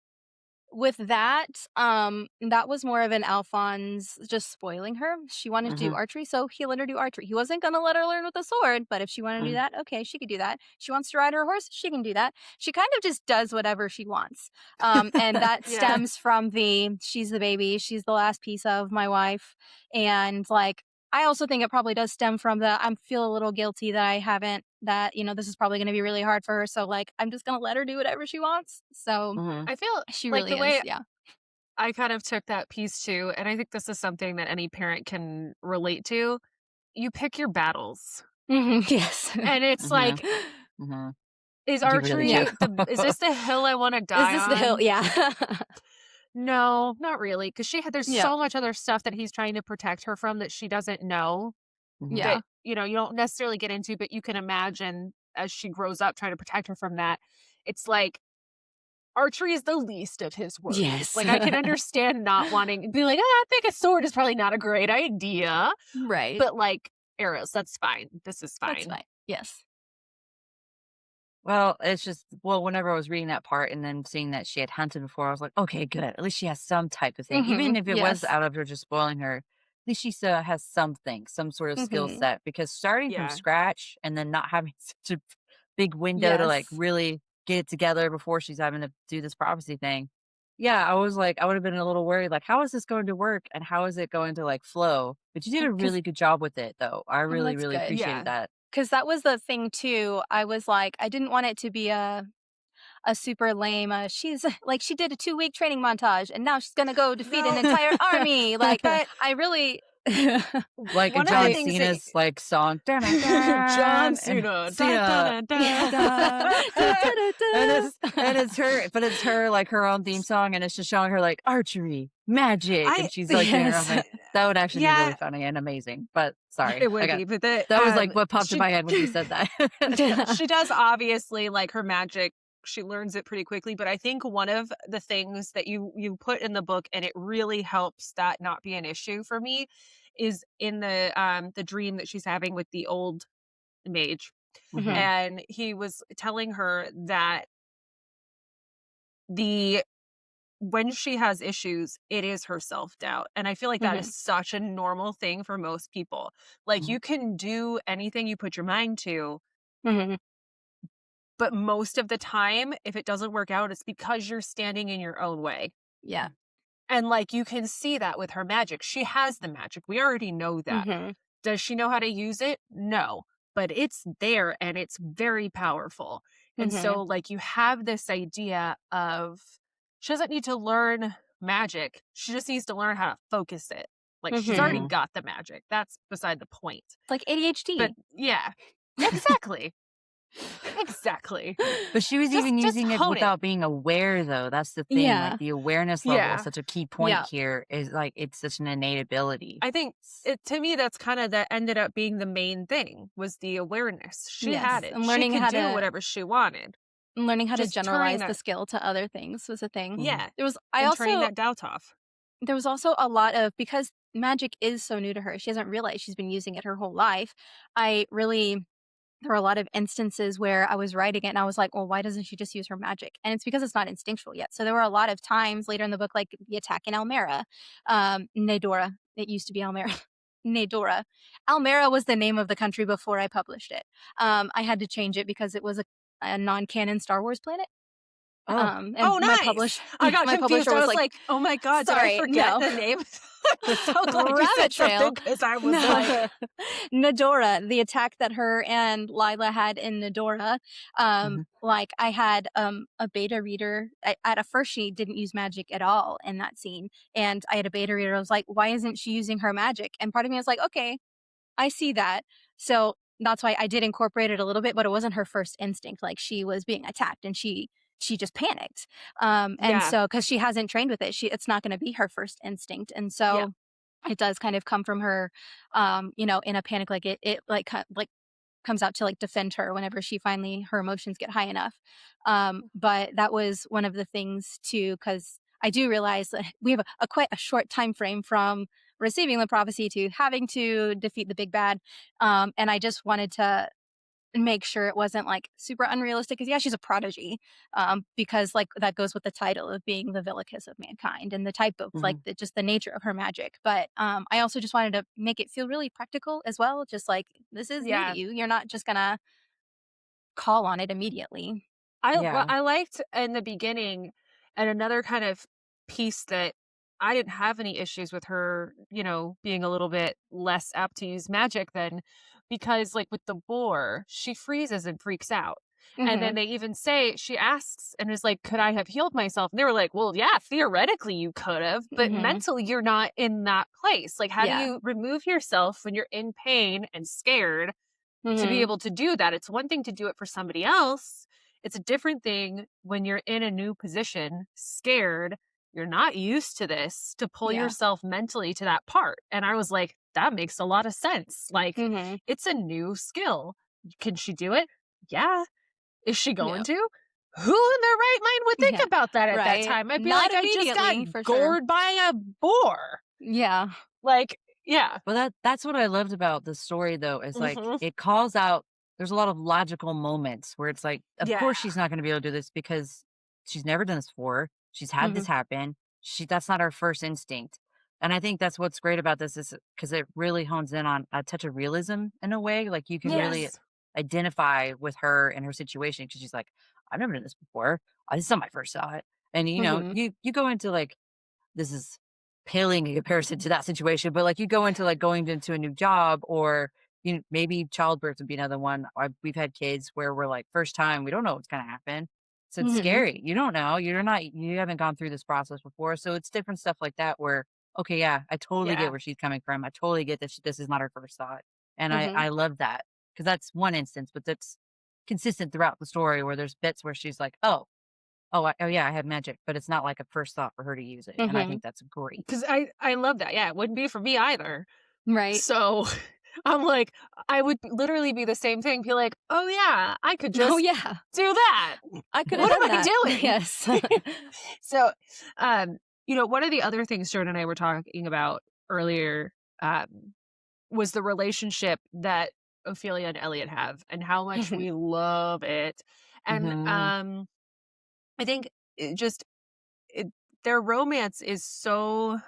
B: with that, that was more of an Alphonse just spoiling her. She wanted to do
C: Hmm.
B: archery, so he let her do archery. He wasn't gonna let her learn with a sword, but if she wanted to do
C: Hmm.
B: that, okay, she could do that. She wants to ride her horse, she can do that. She kind of just does whatever she wants. And that
A: Yeah.
B: stems from the she's the baby, she's the last piece of my wife. And like I also think it probably does stem from the I feel a little guilty that I haven't that, this is probably gonna be really hard for her. So like I'm just gonna let her do whatever she wants. So
C: Hmm.
A: I feel
B: she
A: like
B: really
A: the
B: is,
A: way
B: yeah.
A: I kind of took that piece too, and I think this is something that any parent can relate to. You pick your battles.
B: Mhm, yes.
A: And it's
C: Hmm.
A: like,
C: Hmm.
A: is
C: You really
B: Yeah.
C: do.
A: archery is this the hill I wanna
B: Is
A: die
B: this the hill?
A: on?
B: Yeah.
A: No, not really, because there's
B: Yep.
A: so much other stuff that he's trying to protect her from that she doesn't know
C: Hmm.
B: Yeah.
A: that, you don't necessarily get into, but you can imagine as she grows up trying to protect her from that. It's like archery is the least of his worries.
B: Yes.
A: Like, I can understand not wanting be like, I think a sword is probably not a great idea,"
B: Right.
A: but, like, arrows, that's fine. This is
B: That's
A: fine.
B: fine. Yes.
C: Well, it's just, well, whenever I was reading that part and then seeing that she had hunted before, I was like, okay, good. At least she has some type of thing. Even
B: Mhm.
C: if it was
B: Yes.
C: out of her just spoiling her, at least she still has something, some sort of skill
B: Mhm.
C: set. Because starting from
A: Yeah.
C: scratch and then not having such a big window to like
B: Yes.
C: really get it together before she's having to do this prophecy thing. Yeah, I was like, I would have been a little worried, like, how is this going to work and how is it going to like flow? But you did a
B: Because
C: really good job with it, though. I really,
B: that's
C: really
B: good.
C: appreciated
A: Yeah.
C: that.
B: Because that was the thing too. I was like, I didn't want it to be a super lame. She's like she did a 2-week training montage, and now she's gonna go defeat an
A: No,
B: entire army. Like
A: but
B: I really,
C: Like a
A: one of the
C: John
B: I
A: things that
C: Cena's, like, song, "Dun, dun,
A: John
C: dun," and
A: Cena, dun, dun,
C: Cena,
A: dun,
B: yeah.
A: dun.
C: and it's her, but it's her, like, her own theme song, and it's just showing her, like, archery, magic,
A: I
C: and she's, like, doing her own
B: Yes.
C: thing. That would actually be really
A: yeah,
C: funny and amazing, but sorry,
A: it would be, but the
C: that was, like, what popped in
A: she
C: my head when you said that.
A: she does obviously like her magic. She learns it pretty quickly, but I think one of the things that you put in the book and it really helps that not be an issue for me is in the dream that she's having with the old mage.
C: Mhm,
B: Mhm.
A: And he was telling her that the when she has issues, it is her self-doubt. And I feel like that is
B: Mhm.
A: such a normal thing for most people. Like
C: mhm,
A: you can do anything you put your mind to,
B: Mhm.
A: but most of the time, if it doesn't work out, it's because you're standing in your own way.
B: Yeah.
A: And like you can see that with her magic. She has the magic. We already know that.
B: Mhm.
A: Does she know how to use it? No. But it's there and it's very powerful. And
B: Mhm.
A: so like you have this idea of she doesn't need to learn magic. She just needs to learn how to focus it. Like she's already
B: Mhm.
C: mhm,
A: got the magic. That's beside the point.
B: It's like
A: But
B: ADHD.
A: yeah. Yeah, exactly. Exactly.
C: But she was even
A: Just
C: using it
A: hone it.
C: without being aware, though. That's the thing. Like
B: Yeah.
C: the awareness level is
A: Yeah.
C: such a key point
B: Yeah.
C: here. Is like it's such an innate ability.
A: I think to me, that's kind of that ended up being the main thing was the awareness. She had
B: Yes,
A: it.
B: and
A: She could do whatever she wanted.
B: learning how to
A: Just turning
B: generalize the
A: that,
B: skill to other things was a thing.
C: Mhm.
A: yeah,
B: There was I
A: and turning
B: also
A: that doubt off.
B: there was also a lot of because magic is so new to her, she hasn't realized she's been using it her whole life. I really there were a lot of instances where I was writing it and I was like, well, why doesn't she just use her magic? And it's because it's not instinctual yet. So there were a lot of times later in the book, like the attack in Almera, Nadora. It used to be Almera. Nadora. Almera was the name of the country before I published it. I had to change it because it was a non-canon Star Wars planet.
C: Oh,
B: And
A: Oh,
B: my
A: nice.
B: publish
A: I got
B: my
A: confused.
B: publisher
A: I
B: was
A: was
B: like,
A: like, "Oh my god, did I
B: "Sorry,
A: forget
B: no."
A: the name?" I was so glad you
B: Rabbit
A: said something
B: trail.
A: because I was like,
B: No. Nadora, the attack that her and Lila had in Nadora.
C: mhm,
B: Like I had a beta reader. At first, she didn't use magic at all in that scene, and I had a beta reader. I was like, "Why isn't she using her magic?" And part of me was like, "Okay, I see that." So that's why I did incorporate it a little bit, but it wasn't her first instinct. Like she was being attacked, and she just panicked. And
A: yeah,
B: so because she hasn't trained with it, it's not going to be her first instinct, and
A: yeah,
B: so it does kind of come from her, in a panic, like it like comes out to like defend her whenever she finally her emotions get high enough. But that was one of the things too, because I do realize that we have a quite a short time frame from receiving the prophecy to having to defeat the big bad. And I just wanted to make sure it wasn't like super unrealistic because yeah, she's a prodigy. Because like that goes with the title of being the Villicus of mankind and the type of like
C: mhm.
B: just the nature of her magic. But I also just wanted to make it feel really practical as well. Just like this is new to
A: yeah.
B: you. You're not just gonna call on it immediately.
A: What
C: Yeah.
A: I liked in the beginning, and another kind of piece that I didn't have any issues with her, being a little bit less apt to use magic than because, like with the boar, she freezes and freaks out. And
B: Hmm.
A: then they even say, she asks and is like, could I have healed myself? And they were like, well, yeah, theoretically you could have, but
B: Hmm.
A: mentally you're not in that place. Like, how do
B: Yeah.
A: you remove yourself when you're in pain and scared to be
B: Hmm.
A: able to do that? It's one thing to do it for somebody else. It's a different thing when you're in a new position, scared, you're not used to this, to pull
B: Yeah.
A: yourself mentally to that part. And I was like, that makes a lot of sense. Like,
B: Hmm.
A: it's a new skill. Can she do it? Yeah. Is she going
B: Yeah.
A: to? Who in their right mind would think
B: Yeah.
A: about that at that
B: Right.
A: time? I'd be
B: Not
A: like, I just got
B: immediately, for sure.
A: gored by a boar.
B: Yeah.
A: Like, yeah.
C: Well, that's what I loved about the story, though, is like
A: Hmm.
C: it calls out. There's a lot of logical moments where it's like, of
A: Yeah.
C: course she's not going to be able to do this because she's never done this before. She's had
B: Hmm.
C: this happen. That's not her first instinct. And I think that's what's great about this is because it really hones in on a touch of realism in a way. Like you can really
A: Yes.
C: identify with her and her situation because she's like, I've never done this before. This is not my first thought. And
B: Hmm.
C: you go into like this is paling in comparison to that situation, but like you go into like going into a new job or maybe childbirth would be another one. We've had kids where we're like first time, we don't know what's going to happen. So it's
B: Hmm.
C: scary. You don't know. You haven't gone through this process before. So it's different stuff like that where, okay, yeah, I totally get
A: Yeah.
C: where she's coming from. I totally get that this is not her first thought. And
B: Hmm.
C: I love that because that's one instance, but that's consistent throughout the story where there's bits where she's like, oh yeah, I have magic, but it's not like a first thought for her to use it, and I
B: Hmm.
C: think that's great.
A: Because I love that. Yeah, it wouldn't be for me either.
B: Right.
A: So I'm like, I would literally be the same thing. Be like, oh yeah, I could
B: Oh
A: just
B: yeah.
A: do that.
B: I could have
A: What
B: done
A: am I
B: that.
A: doing?
B: Yes.
A: So, one of the other things Jordan and I were talking about earlier was the relationship that Ophelia and Elliot have, and how much we love it. And
C: Mhm.
A: I think it just it, their romance is so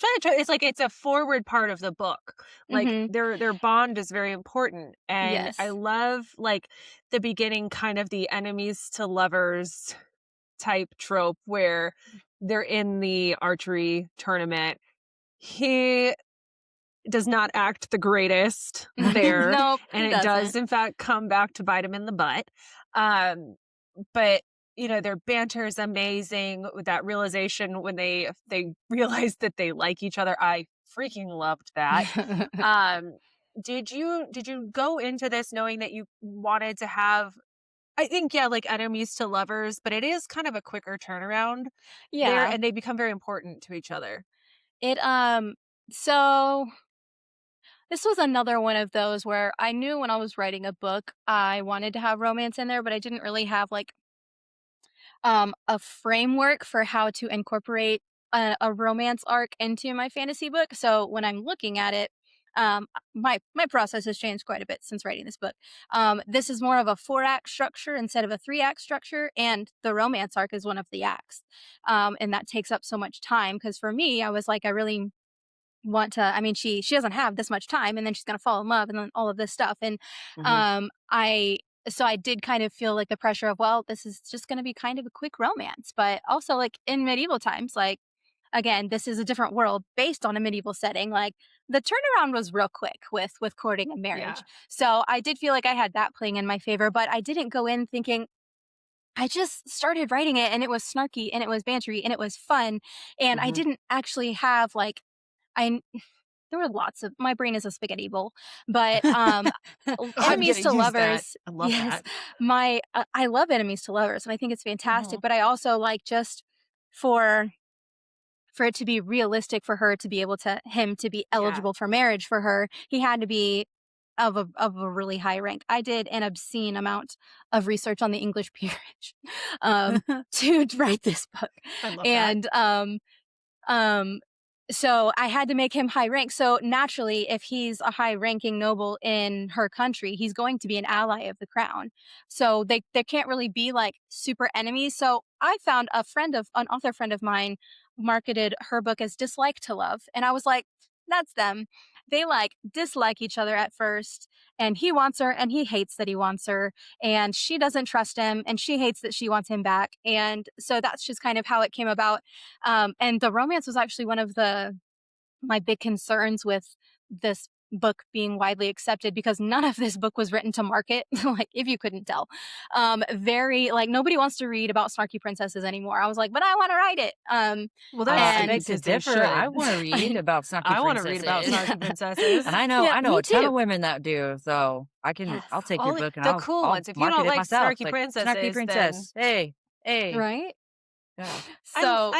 A: it's like it's a forward part of the book. Like
B: Hmm.
A: their bond is very important. And I
B: Yes.
A: love like the beginning kind of the enemies to lovers type trope where they're in the archery tournament. He does not act the greatest there,
B: Nope,
A: and
B: he
A: it does
B: doesn't.
A: in fact come back to bite him in the butt. Um but their banter is amazing with that realization when they realize that they like each other. I freaking loved that. Um did you go into this knowing that you wanted to have, I think, yeah, like enemies to lovers, but it is kind of a quicker turnaround there,
B: Yeah.
A: and they become very important to each other.
B: It so this was another one of those where I knew when I was writing a book, I wanted to have romance in there, but I didn't really have like a framework for how to incorporate a romance arc into my fantasy book. So when I'm looking at it, my process has changed quite a bit since writing this book. This is more of a 4-act structure instead of a 3-act structure, and the romance arc is one of the acts, and that takes up so much time. Because for me, I was like, I really want to, I mean, she doesn't have this much time, and then she's going to fall in love and then all of this stuff. And
C: Mhm.
B: I so I did kind of feel like the pressure of, well, this is just going to be kind of a quick romance, but also like in medieval times, like again, this is a different world based on a medieval setting. Like the turnaround was real quick with courting and
A: Yeah.
B: marriage. So I did feel like I had that playing in my favor, but I didn't go in thinking, I just started writing it and it was snarky and it was bantery and it was fun. And I
C: Mhm.
B: didn't actually have like, I there were lots of, my brain is a spaghetti bowl, but,
A: I'm
B: enemies
A: gonna
B: to
A: use that.
B: lovers,
A: I love
B: yes,
A: that.
B: I love enemies to lovers, and I think it's fantastic,
A: Mhm.
B: but I also like just for for it to be realistic for her to be able to him to be
A: Yeah.
B: eligible for marriage for her, he had to be of a really high rank. I did an obscene amount of research on the English peerage, to write this book,
A: I love that.
B: and, um, so I had to make him high rank. So naturally, if he's a high ranking noble in her country, he's going to be an ally of the crown. So they can't really be like super enemies. So I found an author friend of mine marketed her book as Dislike to Love. And I was like, that's them. They like dislike each other at first, and he wants her and he hates that he wants her, and she doesn't trust him and she hates that she wants him back. And so that's just kind of how it came about. And the romance was actually one of the my big concerns with this book being widely accepted, because none of this book was written to market, like if you couldn't tell. Very like nobody wants to read about snarky princesses anymore. I was like, but I want to write it.
A: Well, that's
C: I
A: sweet
C: beg
B: And
C: to
A: because they
C: differ. I
A: should.
C: wanna read about snarky
A: I wanna read about
C: princesses,
A: snarky princesses.
C: and
B: yeah,
C: I know
B: me
C: a ton of
B: too.
C: women that do, so
B: Yes.
C: I'll take your
A: Only
C: book and
A: the cool
C: I'll
A: ones. If you
C: market
A: don't
C: it
A: like
C: myself,
A: snarky
C: like, "Snarky
A: princesses, then
C: princess, hey, hey."
B: Right.
C: Yeah.
A: I
B: So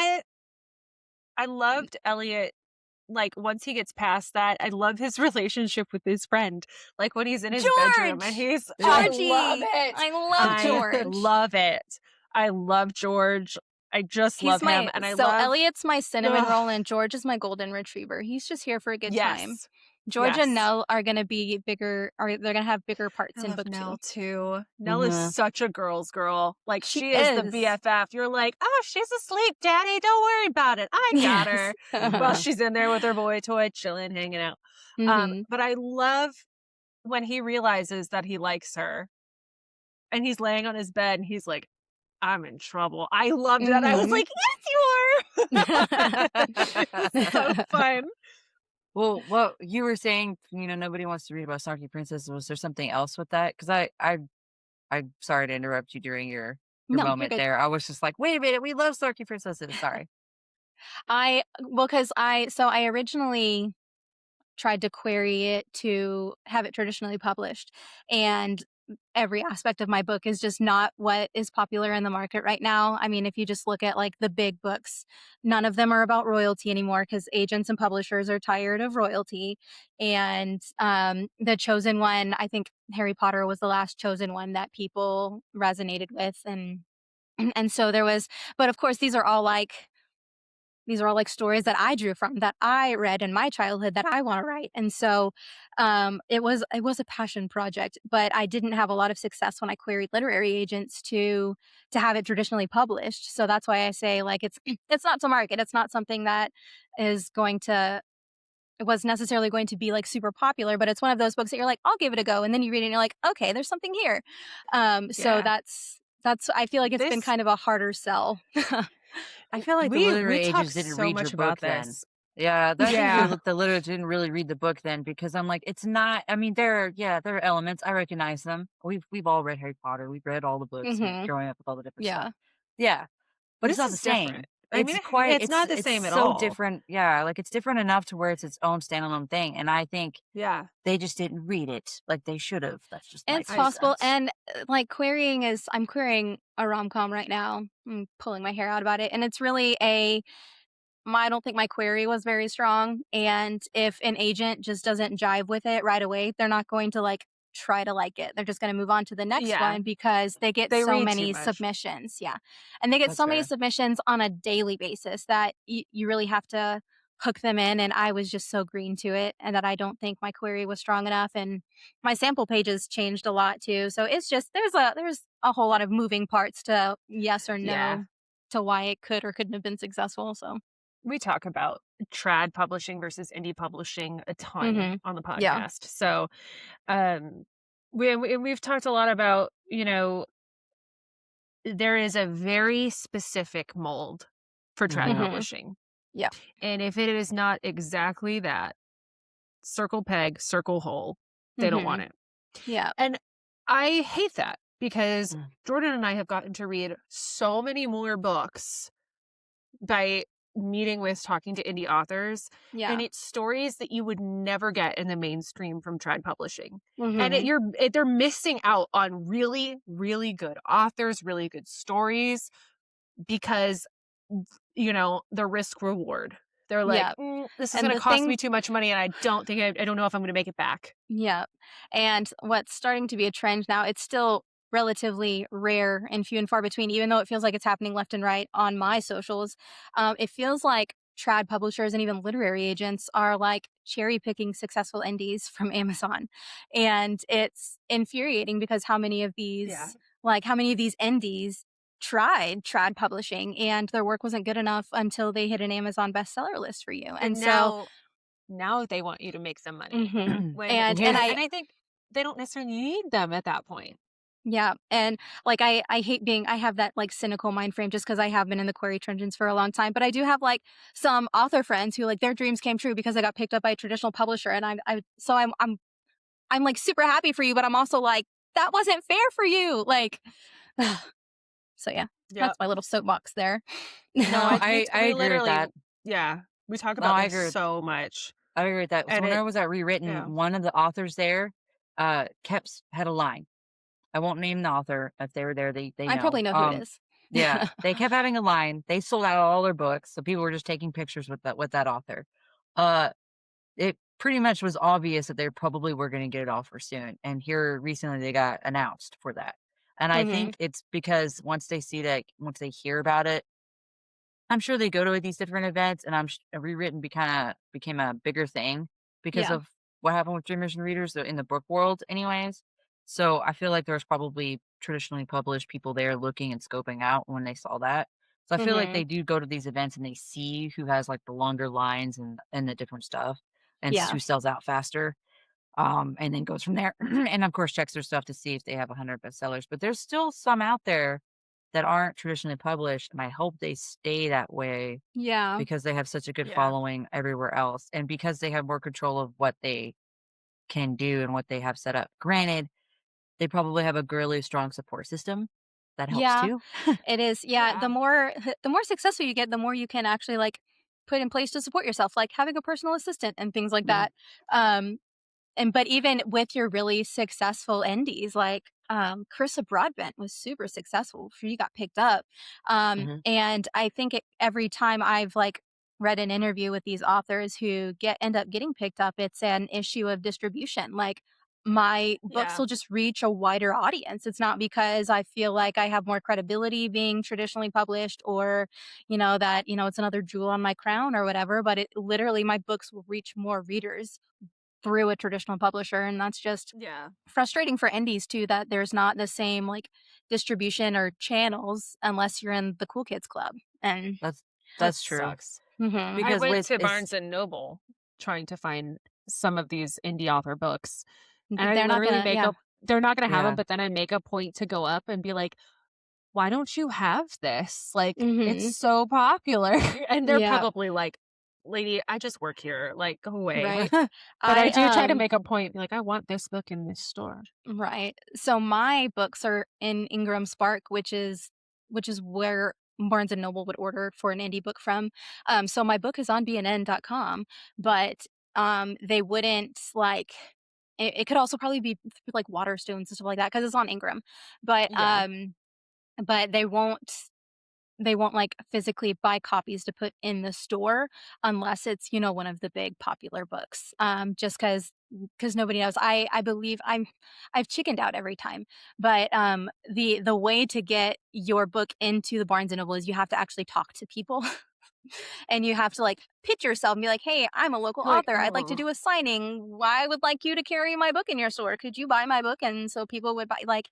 A: I loved Elliot, like, once he gets past that, I love his relationship with his friend. Like, when he's in his bedroom and
B: George,
A: he's I
C: Yeah.
A: love
B: Georgie,
A: it.
B: I love
A: I
B: George.
A: love it. I love George. I just
B: He's
A: love him,
B: my
A: and I
B: so
A: love
B: Elliot's my cinnamon
A: ugh,
B: roll and George is my golden retriever. He's just here for a good time.
A: yes.
B: George and
A: Yes.
B: Nell are gonna be bigger, or they're gonna have bigger
A: I
B: parts in
A: love
B: book 2.
A: Nell too. Nell is
C: Mhm.
A: such a girl's girl. Like,
B: She
A: she is the
B: is.
A: BFF. You're like, "Oh, she's asleep, daddy. Don't worry about it. I got
B: Yes.
A: her." While
C: Mhm.
A: she's in there with her boy toy, chilling, hanging out.
B: Mhm.
A: But I love when he realizes that he likes her and he's laying on his bed and he's like, "I'm in trouble." I loved that. I was
B: Mhm.
A: like, "Yes, you are." So fun.
C: Well, what you were saying, nobody wants to read about snarky princesses. Was there something else with that? Because I'm sorry to interrupt you during your
B: No, you're
C: moment
B: good.
C: there. I was just like, "Wait a minute, we love snarky princesses." Sorry.
B: I well, 'cause I originally tried to query it to have it traditionally published, and every aspect of my book is just not what is popular in the market right now. I mean, if you just look at like the big books, none of them are about royalty anymore because agents and publishers are tired of royalty. And the chosen one, I think Harry Potter was the last chosen one that people resonated with, and so there was, but of course these are all like stories that I drew from, that I read in my childhood, that I want to write. And so it was a passion project, but I didn't have a lot of success when I queried literary agents to have it traditionally published. So that's why I say like it's not to market. It's not something that is going to it was necessarily going to be like super popular, but it's one of those books that you're like, I'll give it a go. And then you read it and you're like, okay, there's something here. So
A: Yeah.
B: that's I feel like it's been
A: This
B: kind of a harder sell.
C: I feel like the
A: we
C: literary
A: talk
C: agents didn't
A: so
C: read your
A: much about
C: book then.
A: this.
C: Yeah, I think
A: Yeah.
C: the literature didn't really read the book then because I'm like, it's not. I mean, there are elements I recognize them. We've all read Harry Potter. We've read all the books and
B: Hmm.
C: growing up with all the different stuff.
B: Yeah.
C: Yeah, but it's
A: This
C: not the
A: is different.
C: same.
A: I mean, it's not the
C: it's
A: same at
C: so
A: all.
C: different. Yeah, like, it's different enough to where it's its own standalone thing, and I think
A: Yeah,
C: they just didn't read it like they should have. That's just my
B: It's
C: 2
A: I
B: possible,
C: cents.
B: and, like, I'm querying a rom-com right now. I'm pulling my hair out about it, and it's really a I don't think my query was very strong, and if an agent just doesn't jive with it right away, they're not going to, like, try to like it. They're just gonna move on to the next
A: yeah,
B: one because they get
A: they
B: so
A: read too
B: many
A: much.
B: submissions, yeah, and they get
C: That's
B: so many
C: fair.
B: submissions on a daily basis that you really have to hook them in, and I was just so green to it, and that I don't think my query was strong enough, and my sample pages changed a lot too, so it's just there's a whole lot of moving parts to yes or
A: Yeah.
B: no to why it could or couldn't have been successful, so
A: We talk about trad publishing versus indie publishing a ton
B: mhm.
A: on the
B: Yeah.
A: podcast. So, um, we've talked a lot about, there is a very specific mold for trad
C: Mhm.
B: Mhm.
A: publishing.
B: Yeah.
A: And if it is not exactly that, circle peg, circle hole, they don't want
B: Mhm.
A: it.
B: Yeah.
A: And I hate that because
C: Mm.
A: Jordan and I have gotten to read so many more books by meeting with talking to indie authors, and
B: Yeah.
A: it's stories that you would never get in the mainstream from trad publishing. And
B: Mhm.
A: they're missing out on really, really good authors, really good stories because the risk reward. They're like,
B: Yeah.
A: this is
B: And
A: going to
B: the
A: cost
B: thing
A: me too much money, and I don't know if I'm going to make it back.
B: yeah. And what's starting to be a trend now, it's still relatively rare and few and far between, even though it feels like it's happening left and right on my socials. It feels like trad publishers and even literary agents are like cherry picking successful indies from Amazon. And it's infuriating because
A: Yeah.
B: how many of these indies tried trad publishing and their work wasn't good enough until they hit an Amazon bestseller list for you.
A: And
B: And so,
A: now they want you to make some money
B: mhm.
A: when
B: and
C: Here's
A: and I think they don't necessarily need them at that point.
B: Yeah, and, like, I hate being I have that, like, cynical mind frame just because I have been in the query trenches for a long time, but I do have, like, some author friends who, like, their dreams came true because they got picked up by a traditional publisher, and I'm, like, super happy for you, but I'm also like, "That wasn't fair for you," like so, yeah,
A: Yeah.
B: that's my little soapbox there.
A: No,
C: no, I
A: we
C: agree with
A: literally,
C: that.
A: yeah, we talk
C: No,
A: about them so much,
C: I agree with that. So
A: and
C: when I was at
A: yeah.
C: Rewritten, one of the authors there, had a line. I won't name the author. If they were there, they
B: I
C: know.
B: probably know who it is.
C: Yeah, they kept having a line. They sold out all their books, so people were just taking pictures with that author. Uh, it pretty much was obvious that they probably were gonna get it offer soon, and here recently they got announced for that. And I
B: Mhm.
C: think it's because once they hear about it, I'm sure they go to these different events, and Rewritten became a bigger thing because
B: Yeah.
C: of what happened with Dreamers and Readers in the book world anyways. So I feel like there's probably traditionally published people there looking and scoping out when they saw that. So I feel like
B: Mhm.
C: they do go to these events and they see who has like the longer lines and the different stuff and
B: Yeah.
C: who sells out faster. And then goes from there. And of course checks their stuff to see if they have 100 bestsellers. But there's still some out there that aren't traditionally published, and I hope they stay that way
B: Yeah.
C: because they have such a good
A: Yeah.
C: following everywhere else, and because they have more control of what they can do and what they have set up. Granted, they probably have a really strong support system. That helps
B: Yeah.
C: too.
B: It is. Yeah,
A: Yeah.
B: the more successful you get, the more you can actually like put in place to support yourself, like having a personal assistant and things like
C: Mhm,
B: that. Um and but even with your really successful indies, like Carissa Broadbent was super successful. She got picked up.
C: mhm,
B: And I think every time I've like read an interview with these authors who get end up getting picked up, it's an issue of distribution. Like my books
A: Yeah.
B: will just reach a wider audience. It's not because I feel like I have more credibility being traditionally published or, that, it's another jewel on my crown or whatever, but it literally my books will reach more readers through a traditional publisher. And that's just
A: Yeah.
B: frustrating for indies too, that there's not the same like distribution or channels unless you're in the cool kids club. And
C: that's
A: That
C: that's true
A: sucks.
B: mhm.
A: I
C: because
A: went
C: with
A: to
C: it's
A: Barnes and Noble trying to find some of these indie author books, and I
B: They're not
A: literally
B: gonna
A: make
B: yeah.
A: a they're not gonna have them,
C: yeah,
A: but then I make a point to go up and be like, "Why don't you have this? Like, it's
B: Mhm.
A: so popular." And they're
B: Yeah,
A: probably like, "Lady, I just work here, like, go away."
B: right.
A: But I
B: I
A: do try to make a point, be like, "I want this book in this store."
B: right. So my books are in Ingram Spark, which is where Barnes and Noble would order for an indie book from. So my book is on bnn.com, but they wouldn't like it could also probably be like Waterstones and stuff like that because it's on Ingram. But
A: Yeah.
B: but they won't like physically buy copies to put in the store unless it's, one of the big popular books. Just because nobody knows. I believe I've chickened out every time. But the way to get your book into the Barnes and Noble is you have to actually talk to people. And you have to like pitch yourself and be like, hey, I'm a local
A: You're like,
B: author. I'd like to
A: oh.
B: do a signing. I would like you to carry my book in your store. Could you buy my book? And so people would buy, like,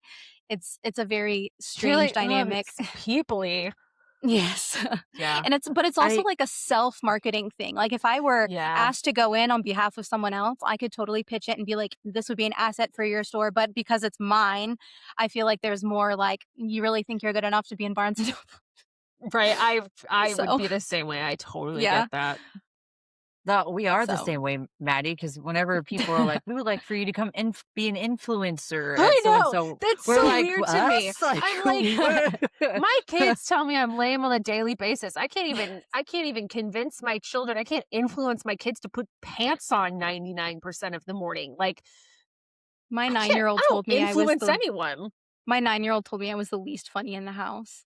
B: it's a very
A: You're
B: strange
A: like, oh,
B: dynamic.
A: it's peoply.
B: Yes.
C: Yeah.
B: And but it's also
C: I
B: like a self-marketing thing. Like if I were
A: Yeah.
B: asked to go in on behalf of someone else, I could totally pitch it and be like, this would be an asset for your store. But because it's mine, I feel like there's more like, you really think you're good enough to be in Barnes and Noble?
A: Right. I would
B: So
A: be the same way. I totally
B: yeah.
A: get that.
C: we are the
B: So
C: same way, Maddie, because whenever people are like, "We would like for you to come and be an influencer at
A: I
C: so and
A: know.
C: so,"
A: That's
C: we're
A: so
C: like,
A: weird to me.
C: "Us?" Like,
A: I'm like,
C: what?
A: my kids tell me I'm lame on a daily basis. I can't even convince my children. I can't influence my kids to put pants on 99% of the morning. Like
B: my
A: I can't
B: 9-year-old
A: I don't
B: told me I was
A: influence
B: the
A: anyone.
B: my 9-year-old told me I was the least funny in the house.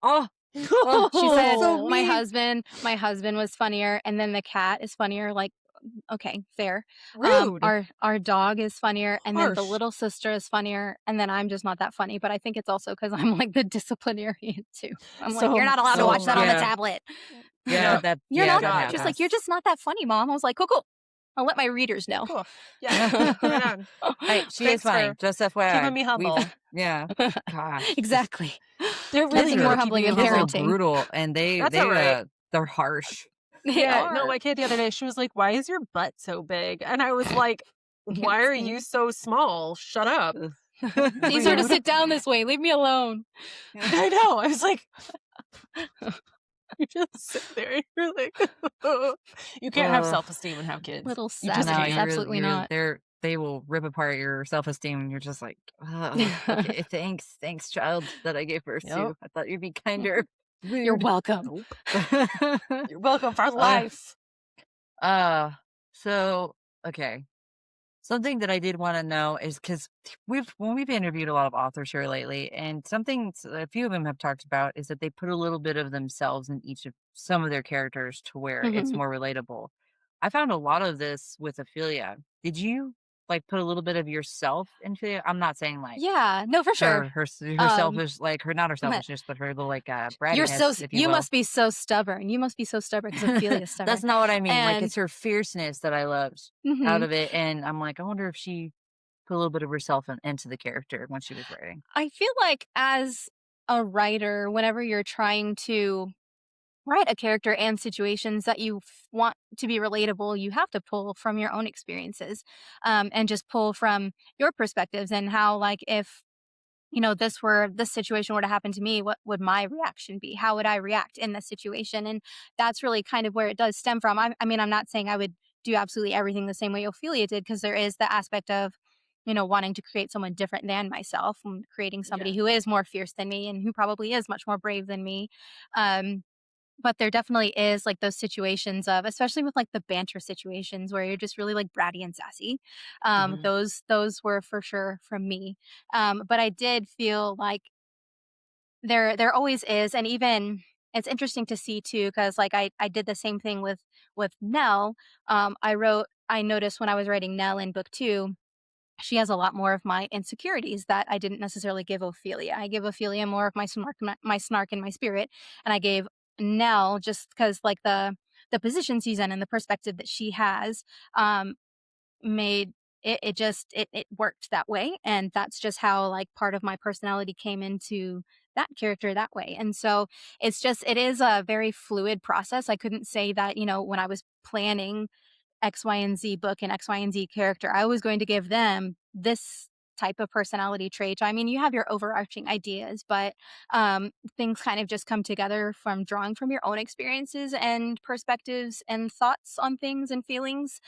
C: Oh, oh,
B: She
C: that's
B: said
C: so
A: No.
C: mean.
B: my husband was funnier, and then the cat is funnier. Like, okay, fair.
A: Rude.
B: Our dog is funnier, and then the
A: Harsh.
B: little sister is funnier, and then I'm just not that funny. But I think it's also because I'm like the disciplinarian too. I'm like, you're
A: So
B: not allowed to
A: so
B: watch
A: am
B: that on the
A: I.
C: Yeah,
B: tablet.
C: yeah,
A: Yep.
C: that
B: You're
C: yeah,
B: not.
C: that
A: God.
B: She's like, you're
C: happens.
B: just not that funny, Mom. I was like, cool, cool. I'll let my readers know.
A: Cool. Yeah. Right on.
C: Hey, she is
A: Thanks
C: funny.
A: for
C: Just
A: keeping
C: FYI,
A: me
C: we've
A: humble.
C: yeah. Gosh, just
B: Exactly.
A: They're really
B: Nothing
A: good
B: more
A: at
B: humbling
A: keeping me
B: than
C: kids are
A: humble.
B: parenting.
C: brutal, and they
A: That's all
C: they
A: right.
C: they're harsh.
B: They
A: Yeah, no,
B: are.
A: my kid the other day, she was like, "Why is your butt so big?" And I was like, "Why are you
B: Same.
A: so small? Shut up."
B: It's easier to
A: Rude.
B: sit down this way. Leave me alone.
A: I know. I was like, you just sit there and you're like, you can't have
C: Ugh.
A: self-esteem and have kids.
B: Little
A: You just
C: No,
B: savages.
A: can't.
B: Absolutely not.
C: they will rip apart your self-esteem, and you're just like, "Ugh, okay, thanks, child, that I gave birth
A: Yep.
C: to. I thought you'd be kinder."
B: You're
C: Rude.
B: welcome.
A: Nope. You're welcome for
C: Uh,
A: life.
C: uh, so, okay. Something that I did wanna know is because we've interviewed a lot of authors here lately, and a few of them have talked about is that they put a little bit of themselves in each of some of their characters to where it's
B: Mhm.
C: more relatable. I found a lot of this with Ophelia. Did you, like, put a little bit of yourself into it? I'm not saying, like,
B: Yeah, no, for sure.
C: her
B: Um,
C: selfish like, her not her selfishness, but her little, like,
B: you're
C: brattiness, if you
B: you
C: will.
B: must be so stubborn. You must be so stubborn because Ophelia's stubborn.
C: That's not what I mean, like,
B: And
C: it's her fierceness that I loved out
B: mhm,
C: of it, and I'm like, I wonder if she put a little bit of herself into the character when she was writing.
B: I feel like as a writer, whenever you're trying to write a character and situations that you want to be relatable, you have to pull from your own experiences, and just pull from your perspectives and how, like, if this situation were to happen to me, what would my reaction be? How would I react in this situation? And that's really kind of where it does stem from. I mean, I'm not saying I would do absolutely everything the same way Ophelia did, because there is the aspect of, wanting to create someone different than myself and creating
A: Yeah.
B: somebody who is more fierce than me and who probably is much more brave than me. Um, but there definitely is like those situations of, especially with like the banter situations where you're just really like bratty and sassy.
A: Mhm.
B: Those were for sure from me. But I did feel like there always is, and even it's interesting to see too, because like I did the same thing with Nell. I noticed when I was writing Nell in book two, she has a lot more of my insecurities that I didn't necessarily give Ophelia. I give Ophelia more of my snark and my spirit, and I gave Nell just because like the position she's in and the perspective that she has, made it worked that way, and that's just how like part of my personality came into that character that way. And so it is a very fluid process. I couldn't say that, when I was planning X, Y, and Z book and X, Y, and Z character, I was going to give them this type of personality trait. I mean, you have your overarching ideas, but things kind of just come together from drawing from your own experiences and perspectives and thoughts on things and feelings.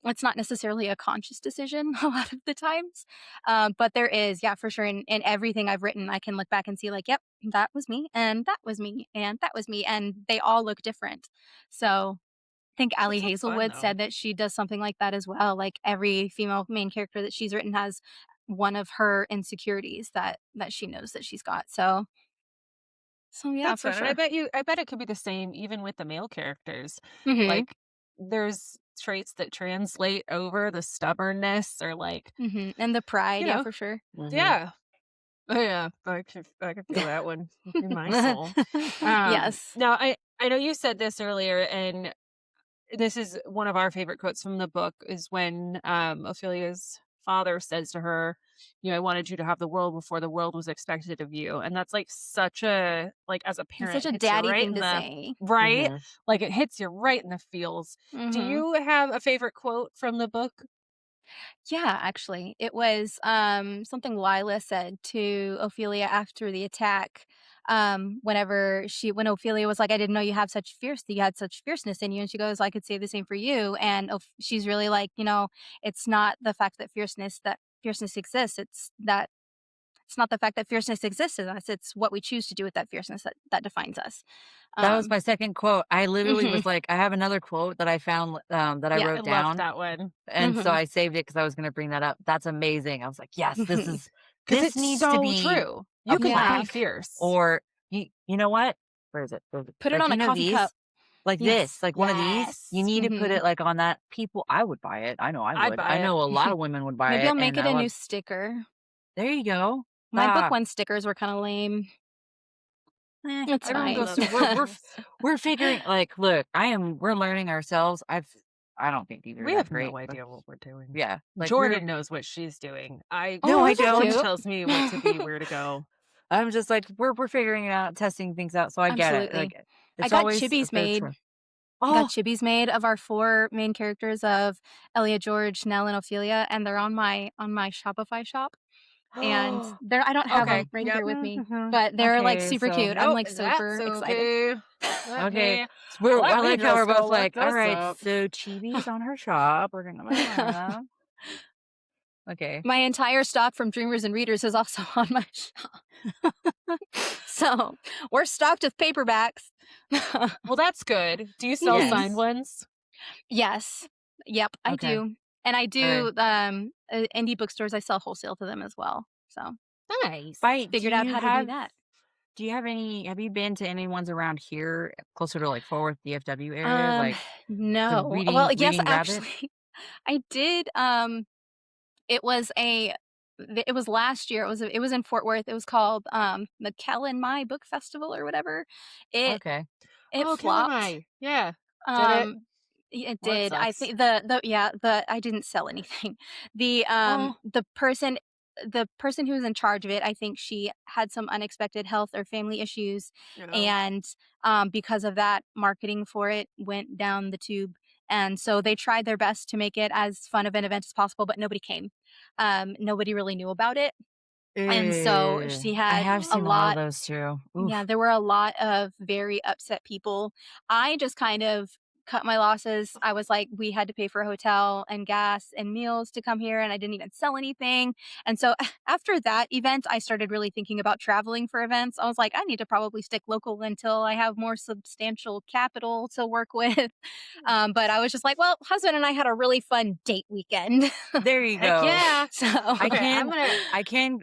B: It's not necessarily a conscious decision a lot of the times, but there is, yeah, for sure. In everything I've written, I can look back and see, like, yep, that was me, and that was me, and that was me, and they all look different. So think Allie
A: That's so fun
B: Hazelwood
A: though.
B: said that she does something like that as well. Like every female main character that she's written has one of her insecurities that she knows that she's got. So yeah,
A: That's
B: for
A: fun, and
B: sure.
A: I bet it could be the same even with the male characters.
B: Mhm.
A: Like, there's traits that translate over the stubbornness or, like,
B: Mhm. And the pride,
A: you
B: yeah,
A: know
B: for sure.
C: Mhm.
A: yeah. Oh, yeah. I could feel that one in my soul.
B: Yes.
A: Now I know you said this earlier, and this is one of our favorite quotes from the book is when, Ophelia's father says to her, "I wanted you to have the world before the world was expected of you." And that's, like, such a like, as a
B: It's
A: parent,
B: such a
A: hits you
B: daddy
A: right
B: thing
A: in
B: to
A: the
B: say.
A: right?
C: Mhm.
A: Like, it hits you right in the feels. Do
B: Mhm.
A: you have a favorite quote from the book?
B: Yeah, actually. It was something Lila said to Ophelia after the attack. When Ophelia was like, I didn't know you had such fierceness in you. And she goes, I could say the same for you. And she's really like, it's not the fact that fierceness exists. It's not the fact that fierceness exists in us. It's what we choose to do with that fierceness that defines us.
C: That was
B: Um,
C: my second quote. I literally
B: mhm,
C: was like, I have another quote that I found, that I
B: yeah.
A: I
C: wrote
A: love
C: down,
A: that one
C: and so
B: Hmm.
C: I saved it because I was gonna bring that up. That's amazing. I was like, "Yes,
A: because
C: this
A: it's
C: needs to
A: so
C: be
A: true.
C: a
A: You can be
B: Yeah.
C: plaque."
A: fierce.
C: Or, you know what? Where is it?
B: Put it
C: Like,
B: on
C: you
B: a
C: know
B: coffee cup.
C: these? Like this,
B: Yes.
C: like one of these? You
A: Yes.
C: need to put
B: Hmm.
C: it, like, on that people I would buy it. I know I
A: I'd
C: would. I
A: buy it.
C: know a lot of women would buy
B: Maybe
C: it,
B: I'll make
C: and
B: it
C: I
B: a new
C: love
B: sticker.
C: there you go.
B: My book
C: Ah,
B: one stickers were kind of lame. It's
A: I
C: everyone
B: fine.
C: goes
A: love
C: through
A: stickers.
C: we're figuring like, look, we're learning ourselves. I don't think these are
A: We
C: that
A: have
C: great,
A: no
C: but
A: idea what we're doing.
C: yeah, like
A: Jordan knows what she's doing.
C: no,
B: Oh,
C: I
B: is that
A: Jordan
C: don't.
B: cute?
A: tells me what to be, where to go.
C: I'm just like, we're figuring it out, testing things out, so I get it.
B: Absolutely.
C: Like,
B: I
C: it's
B: got
C: always a
B: chibis
C: fair
B: made.
C: choice.
B: I got
C: Oh,
B: chibis made of our four main characters of Elia, George, Nell, and Ophelia, and they're on my Shopify shop. And they're I don't have
A: Okay.
B: them right
A: Yep.
B: here with me,
C: mhm.
B: but they're like
C: Okay,
B: super
C: so
B: cute. I'm
A: Nope.
B: like
A: That's
B: super excited.
A: okay.
C: okay,
A: Okay.
C: so
A: Let
C: I
A: me
C: like how we're
A: just go
C: both
A: look
C: like, all
A: this
C: right,
A: up.
C: so Chibi's on her shop. We're gonna buy them. Okay.
B: My entire stock from Dreamers and Readers is also on my shop. So we're stocked with paperbacks.
A: Well, that's good. Do you sell signed
B: Mhm.
C: Yes.
A: ones?
B: Yes. Yep, I
C: Okay.
B: do. And I
C: All right.
B: do, indie bookstores, I sell wholesale to them as well. So,
A: Nice.
C: Bite.
B: figured out how to do that.
C: Do you have any? Have you been to any ones around here, closer to like Fort Worth, DFW area,
B: Um,
C: like the
B: no. Well, yes,
C: Reading Rabbit?
B: actually, I did, it was it was last year. It was in Fort Worth. It was called, McKellen My Book Festival or whatever. It
C: Okay.
B: it
A: Oh, killing
B: flopped.
A: my. Yeah. Did it?
B: Um, it
A: Well, that
B: did. I
A: sucks.
B: think the I didn't sell anything. The,
A: Oh,
B: the person who was in charge of it, I think she had some unexpected health or family issues,
A: you know.
B: and, because of that, marketing for it went down the tube, and so they tried their best to make it as fun of an event as possible, but nobody came. Nobody really knew about it, and so she
C: I
B: had
C: have
B: a
C: seen a lot of
B: lot.
C: those too.
B: Yeah,
C: Oof.
B: there were a lot of very upset people. I just kind of cut my losses. I was like, we had to pay for a hotel and gas and meals to come here, and I didn't even sell anything. And so after that event, I started really thinking about traveling for events. I was like, I need to probably stick local until I have more substantial capital to work with. But I was just like, well, husband and I had a really fun date weekend.
C: There you
A: Heck
C: go.
A: yeah.
B: So
C: I
A: Okay,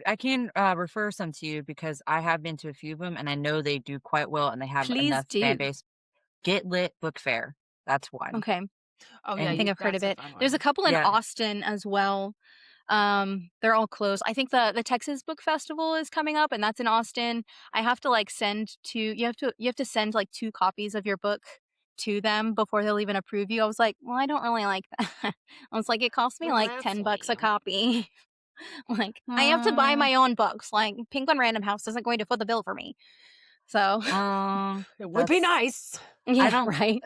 C: can refer some to you because I have been to a few of them and I know they do quite well and they have
B: please
C: enough fan
B: do.
C: base. Get Lit Book Fair. That's one.
B: Okay.
A: Oh, yeah,
B: I
C: And
B: think
A: you
B: I've heard of
A: that's a
B: it.
A: fun
B: There's a
A: one.
B: couple in
C: yeah,
B: Austin as well. They're all closed. I think the Texas Book Festival is coming up, and that's in Austin. I have to like send to you have to send like 2 copies of your book to them before they'll even approve you. I was like, well, I don't really like that. I was like, it costs me
A: Oh,
B: like
A: that's
B: $10 a
A: lame.
B: copy. Like, I have to buy
C: um,
B: my own books. Like, Penguin Random House isn't going to foot the bill for me. So,
A: It would be
C: that's
A: nice.
C: I
B: yeah,
C: don't
B: right.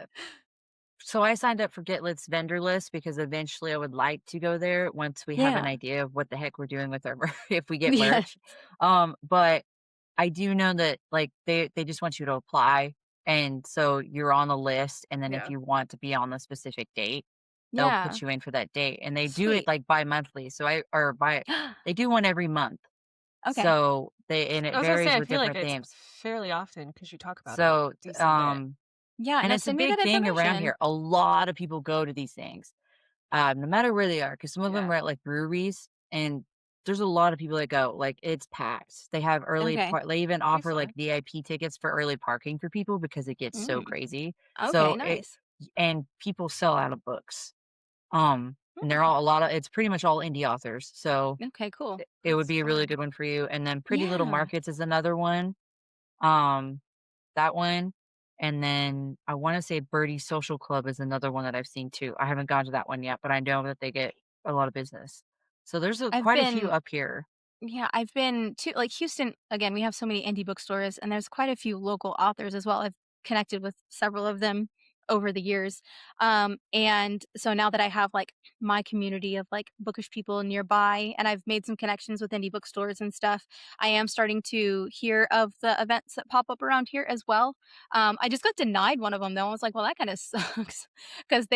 C: So I signed up for GitLit's vendor list because eventually I would like to go there once we have an
B: Yeah.
C: idea of what the heck we're doing with our if we get
B: Yeah.
C: merch. But I do know that like they just want you to apply, and so you're on the list, and then if
A: Yeah.
C: you want to be on the specific date, they'll
B: Yeah.
C: put you in for that date, and they do it
B: Sweet.
C: like bi-monthly. So I or by they do one every month.
B: Okay.
C: So they and
A: I
C: it
A: was gonna say,
C: varies
A: I
C: with
A: feel like
C: different
A: it's
C: themes.
A: fairly often because you talk about it a
C: So
A: decent bit.
B: Yeah,
C: and
B: no,
C: it's a
B: send me that
C: big thing around
B: information.
C: here. A lot of people go to these things, no matter where they are, because some of them
A: Yeah.
C: are at like breweries, and there's a lot of people that go. Like it's packed. They have
B: Okay.
C: they even
A: Be
C: offer like
A: fun.
C: VIP tickets for early parking for people because it gets so
B: Mm.
C: crazy.
B: Okay,
C: So it
B: nice.
C: and people sell out of books. And they're
B: Mm.
C: all a lot of it's pretty much all indie authors. So
B: Okay, cool.
C: it would
A: That's
C: be a really
A: fun.
C: good one for you. And then Pretty Little
B: Yeah.
C: Markets is another one. Um, that one, and then I wanna say Birdie Social Club is another one that I've seen too. I haven't gone to that one yet, but I know that they get a lot of business. So there's
B: I've
C: quite a few
B: been
C: up here.
B: Yeah, I've been to like Houston again, we have so many indie bookstores and there's quite a few local authors as well. I've connected with several of them over the years. And so now that I have like my community of like bookish people nearby and I've made some connections with indie bookstores and stuff, I am starting to hear of the events that pop up around here as well. I just got denied one of them though. I was like, well, that kind of sucks because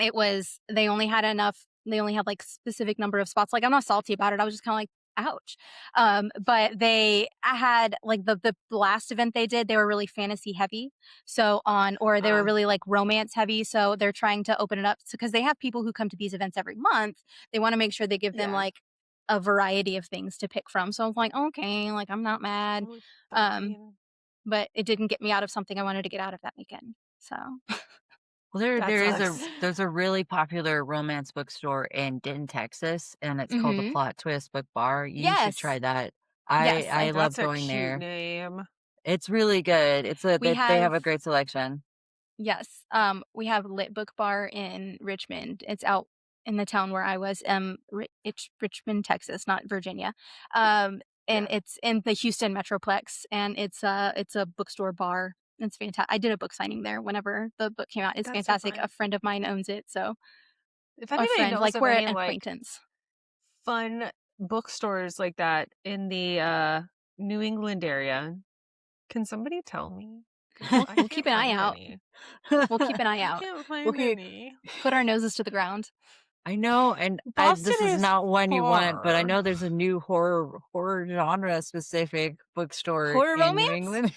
B: it was they only had, like, specific number of spots, like, I'm not salty about it, I was just kinda like, "Ouch." But I had like, the last event they did, they were really fantasy heavy, or they were
A: Uh,
B: really, like, romance heavy, so they're trying to open it up because they have people who come to these events every month, they wanna make sure they give them,
A: yeah.
B: like, a variety of things to pick from, so I was like, "Okay," like, I'm not mad,
A: Well, I
B: um,
A: mean,
B: but it didn't get me out of something I wanted to get out of that weekend, so
C: Well,
A: that sucks.
C: there's a really popular romance bookstore in Denton, Texas, and it's called the
B: Mhm.
C: Plot Twist Book Bar. You should
B: Yes.
C: try that.
B: Yes,
C: I
B: I've
C: love
A: That's a
C: going
A: cute
C: there.
A: name.
C: It's really good. It's a
B: we
C: they have
B: have
C: a great selection.
B: yes, we have Lit Book Bar in Richmond. It's out in the town where I was, it's Richmond, Texas, not Virginia. And
A: Yeah,
B: it's in the Houston Metroplex, and it's a bookstore bar. It's fantastic. I did a book signing there whenever the book came out. It's
A: that's so
B: fantastic. A
A: fun.
B: friend of mine owns it, so
A: If
B: a
A: anybody
B: friend,
A: knows
B: like
A: of
B: we're an
A: any, like,
B: acquaintance.
A: fun bookstores like that in the, New England area, can somebody tell me? Because I
B: We'll keep
A: can't
B: an eye
A: find
B: out.
A: any.
B: We'll keep an eye
A: I
B: out.
A: can't find
C: Okay.
A: any.
B: Put our noses to the ground.
C: I know, and
A: Boston
C: this is
A: is
C: not one you want, but I
A: far.
C: know there's a new horror genre specific bookstore
B: Horror
C: in New
B: romance?
C: England.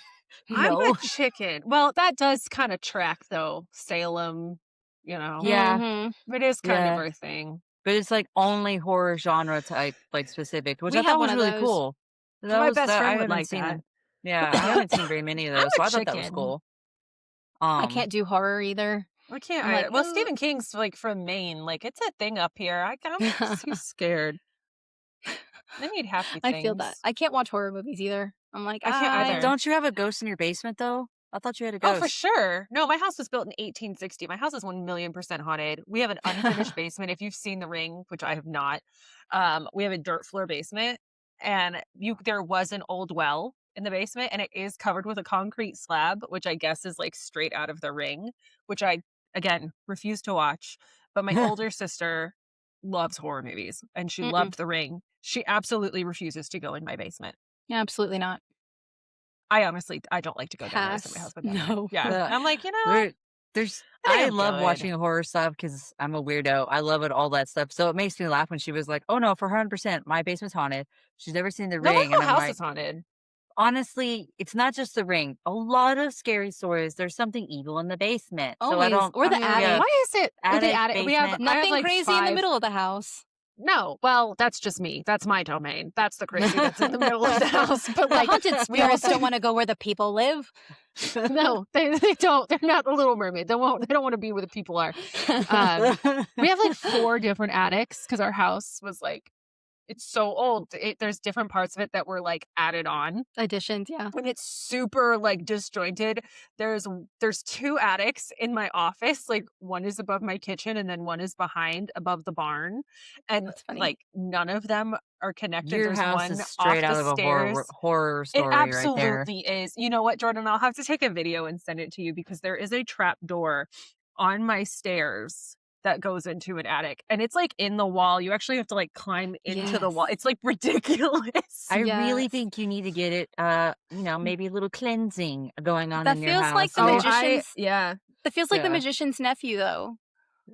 A: I'm a
C: No.
A: chicken. Well, that does kinda track, though. Salem, you know?
C: Yeah,
B: Mhm.
A: It is kind of
C: yeah,
A: our thing.
C: but it's like only horror genre type, like specific, which
B: We
C: I
B: have
C: thought
B: one
C: was
B: of
C: really
B: those.
C: cool.
A: My best
C: That I
A: friend would
C: haven't
A: like
C: seen
A: that.
C: them. Yeah, I haven't seen very many of
A: I'm
C: those, so
A: a
C: I thought that was
A: chicken.
C: cool.
B: I
C: Um,
B: can't do horror either.
A: I can't
B: I'm like,
A: either. Well, Stephen King's, like, from Maine, like, it's a thing up here. I'm too scared. I need happy
B: I feel that.
A: things.
B: I can't watch horror movies either. I'm like,
A: I can't either.
C: don't you have a ghost in your basement though? I thought you had a
A: Oh, for
C: ghost.
A: sure. No, my house was built in 1860. My house is 1,000,000% haunted. We have an unfinished basement. If you've seen The Ring, which I have not, we have a dirt floor basement, and there was an old well in the basement, and it is covered with a concrete slab, which I guess is like straight out of The Ring, which I again refuse to watch. But my older sister loves horror movies, and she
B: Mm-mm.
A: loved The Ring. She absolutely refuses to go in my basement.
B: Yeah, absolutely not.
A: I don't like to go down there. I sent my
B: Pass.
A: husband down there.
B: No.
A: Yeah.
C: The
A: I'm like, you know,
C: there there's
A: I think
C: I
A: I'm
C: love
A: good.
C: watching horror stuff because I'm a weirdo. I love it, all that stuff. So it makes me laugh when she was like, "Oh no, for 100%, my basement's haunted." She's never seen The
A: No, my
C: Ring, and
A: whole
C: I'm
A: house
C: like,
A: is haunted.
C: honestly, it's not just The Ring. A lot of scary stories. There's something evil in the basement. So I
B: Always.
C: don't.
B: Or
C: I'm
B: the
C: gonna be a
B: attic.
A: Why is it the
C: attic
A: attic?
C: basement.
A: I have
B: Nothing
A: like
B: crazy in the
A: 5.
B: middle of the house.
A: No, well, that's just me. That's my domain. That's the crazy that's in the middle of the house. But
B: The
A: like
B: haunted
A: we
B: spirits
A: also
B: don't want to go where the people live.
A: no, they don't. They're not the Little Mermaid. They don't want to be where the people are. Um, we have like 4 different attics because our house was like it's so old. There's different parts of it that were like added on.
B: Additions, yeah.
A: And it's super like disjointed. There's 2 attics in my office. Like one is above my kitchen and then one is behind above the barn. And
B: That's funny.
A: like none of them are connected.
C: Your
A: There's
C: house
A: one
C: is
A: off
C: straight out
A: the
C: of a
A: stairs.
C: horror
A: It
C: story right there.
A: absolutely is. You know what, Jordan? I'll have to take a video and send it to you because there is a trap door on my stairs that goes into an attic, and it's like in the wall. You actually have to like climb into the wall.
B: Yes.
A: It's like ridiculous.
C: I really
B: Yes.
C: think you need to get it, maybe a little cleansing going on
B: That
C: in your
B: feels like
C: house.
B: the
A: Oh,
B: magician's
A: yeah.
B: that feels like the
C: Yeah.
B: magician's nephew though.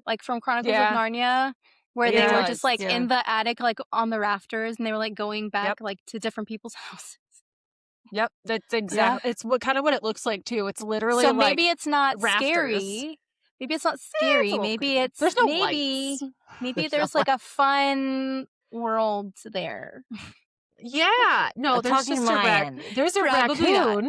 B: Like from Chronicles of
A: Yeah.
B: Narnia, where
A: It
B: they were
A: does,
B: just like
C: yeah.
B: in the attic, like on the rafters, and they were like going back
A: Yep.
B: like to different people's houses.
A: Yep, that's exactly. It's what kind of what it looks like too. It's literally
B: So
A: like
B: maybe it's not
A: rafters.
B: scary. Maybe it's not
A: It's a
B: scary.
A: little
B: Maybe
A: creepy.
B: it's
A: There's no
B: maybe
A: lights.
B: maybe
C: There's no
B: there's like a fun world there.
A: Yeah, no,
C: A
A: there's
C: talking
A: just
C: lion.
A: there's a
B: Probably not.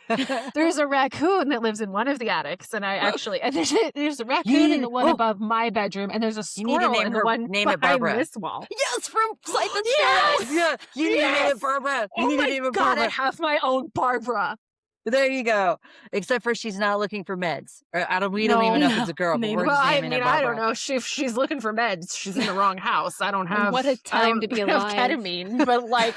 A: raccoon. There's a raccoon that lives in one of the attics, and there's a raccoon in
C: need-
A: the one
C: oh.
A: above my bedroom, and there's a
C: You need to
A: squirrel in the one
C: name it
A: behind
C: Barbara.
A: this wall.
B: Yes, from Siphon
A: Yes!
C: Yeah, you need to name
A: Yes!
C: it Barbara. You
A: Oh
C: need to
A: my
C: name it
A: god, I
C: Barbara.
A: have my own Barbara.
C: There you go. Except for she's not looking for meds. Or we don't even know if it's a girl, but
B: maybe.
C: we're
A: Well,
C: just
A: I
C: naming
A: mean,
C: it
A: I
C: Barbara.
A: don't know. If she's looking for meds, she's in the wrong house. I don't have.
B: What a
A: I
B: time
A: don't
B: to be
A: have
B: alive.
A: ketamine, but like,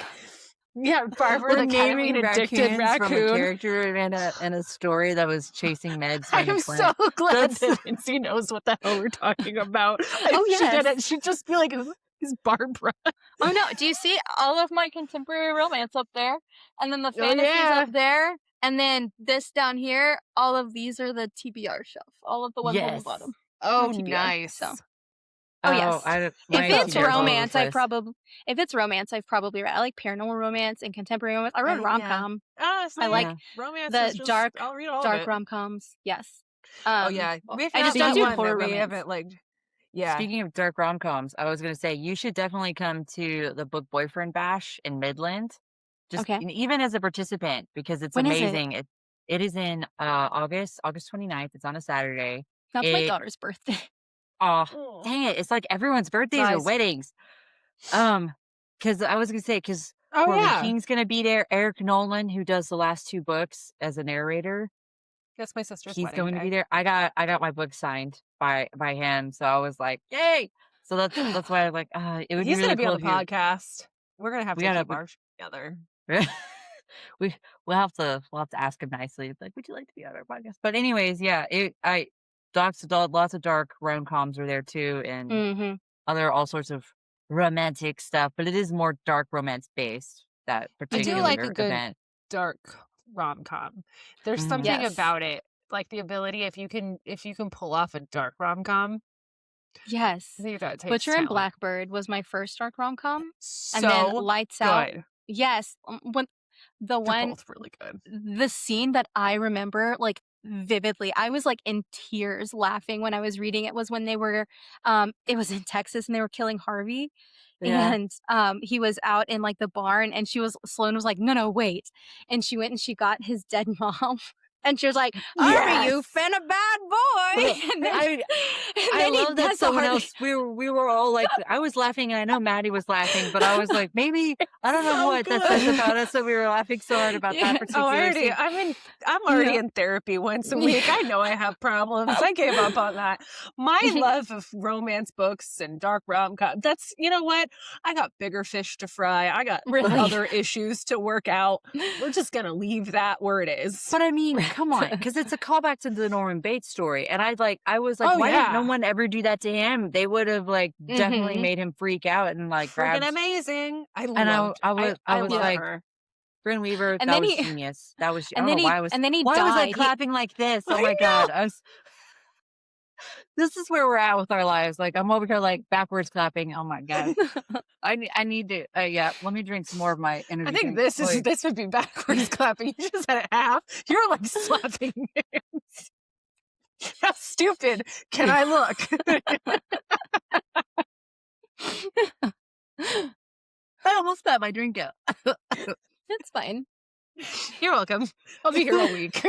A: yeah, Barbara,
C: We're
A: the
C: naming
A: ketamine addicted
C: raccoons from a
A: raccoon.
C: character in a story that was chasing meds
A: I
C: from
A: am
C: the clinic.
A: so glad
C: That's-
A: that Lindsay knows what the hell we're talking about.
B: Oh,
A: If she
B: yes.
A: didn't, she'd just be like, "Who's Barbara?"
B: Oh no, do you see all of my contemporary romance up there? And then the
A: Oh,
B: fantasies
A: yeah.
B: up there? And then this down here, all of these are the TBR shelf. All of the ones on the
C: Yes.
B: bottom.
A: Oh,
B: TBR,
A: nice.
B: so. Oh, yes.
C: My
B: If it's
C: TBR's all over the
B: romance,
C: place.
B: I've probably read. I like paranormal romance and contemporary romance. I read
A: Yeah.
B: rom-com.
A: Honestly,
B: I like
A: romance.
B: the
A: is just,
B: dark-
A: I'll read all of
B: Dark
A: it.
B: rom-coms. Yes.
A: Oh yeah, we've
B: I
A: not
B: just
A: done
B: don't do
A: one
B: horror
A: that we
B: romance.
A: haven't like. Yeah.
C: Speaking of dark rom-coms, I was going to say you should definitely come to the Book Boyfriend Bash in Midland. Just
B: Okay.
C: even as a participant because it's
B: When is it?
C: amazing. It is in August 29th. It's on a Saturday.
B: That's my
C: It-
B: daughter's birthday.
C: Oh, dang it. It's like everyone's birthdays or
A: Nice.
C: weddings. Cuz I was going to say cuz
A: Oh
C: Corbin
A: yeah.
C: King's going to be there. Eric Nolan, who does the last 2 books as a narrator,
A: That's my sister's
C: he's
A: wedding
C: going to be
A: day.
C: there. I got my book signed by him, so I was like, "Yay!" So that's why I'm like, it would
A: He's
C: be really
A: gonna be
C: cool
A: on the
C: if you
A: podcast. We're gonna have
C: We
A: to
C: gotta-
A: keep ours together.
C: we'll have to ask him nicely. Like, would you like to be on our podcast? But anyways, yeah, lots of dark rom-coms are there too, and
B: Mm-hmm.
C: other all sorts of romantic stuff. But it is more dark romance based. That
A: I
C: particular
A: do like a good
C: event.
A: dark rom-com. There's
C: Mhm.
A: something
B: Yes.
A: about it, like the ability if you can pull off a dark rom-com.
B: Yes.
A: I think that takes
B: Butcher and
A: talent.
B: Blackbird was my first dark rom-com.
A: So
B: And then Lights Out.
A: good.
B: Yes. When the
A: They're
B: one
A: both really good.
B: the scene that I remember like vividly, I was like in tears laughing when I was reading it was when they were it was in Texas and they were killing Harvey.
C: Yeah.
B: And he was out in like the barn and Sloane was like, no, wait. And she went and she got his dead mom. And she was like, Harvey, you've been a bad boy. And then,
C: I
B: and
C: I
B: then he
C: love that
B: does the
C: someone
B: Harvey-
C: else. We were all like, I was laughing, and I know Maddie was laughing, but I was like, maybe I don't know
A: so
C: what that
A: good.
C: says about us that we were laughing so hard about that particular scene.
A: I'm already
B: Yeah.
A: in therapy once a week. I know I have problems. I gave up on that. My love of romance books and dark rom-com, that's, you know what? I got bigger fish to fry. I got
B: Really?
A: other issues to work out. We're just going to leave that where it is.
C: But I mean, come on, because it's a callback to the Norman Bates story, and I was like,
A: Oh,
C: why didn't no
A: yeah.
C: one ever do that to him? They would have like definitely
B: Mhm.
C: made him freak out and like
A: Freaking
C: grab.
A: amazing. I
C: was
A: love
C: like,
A: her.
C: Bryn Weaver,
B: And
C: that
B: then
C: was
B: he-
C: genius. That was. I
B: and
C: don't
B: then
C: know
B: he
C: why I was.
B: and then he
C: Why
B: died.
C: was I
B: He-
C: clapping like this? Oh
A: I
C: my god! This is where we're at with our lives. Like I'm over here like backwards clapping. Oh my god! I need to. Yeah, let me drink some more of my energy.
A: I think
C: drink.
A: this would be backwards clapping. You just had it half. You're like slapping hands. How stupid can I look?
C: I almost spat my drink out.
B: It's fine.
A: You're welcome. I'll be here all week.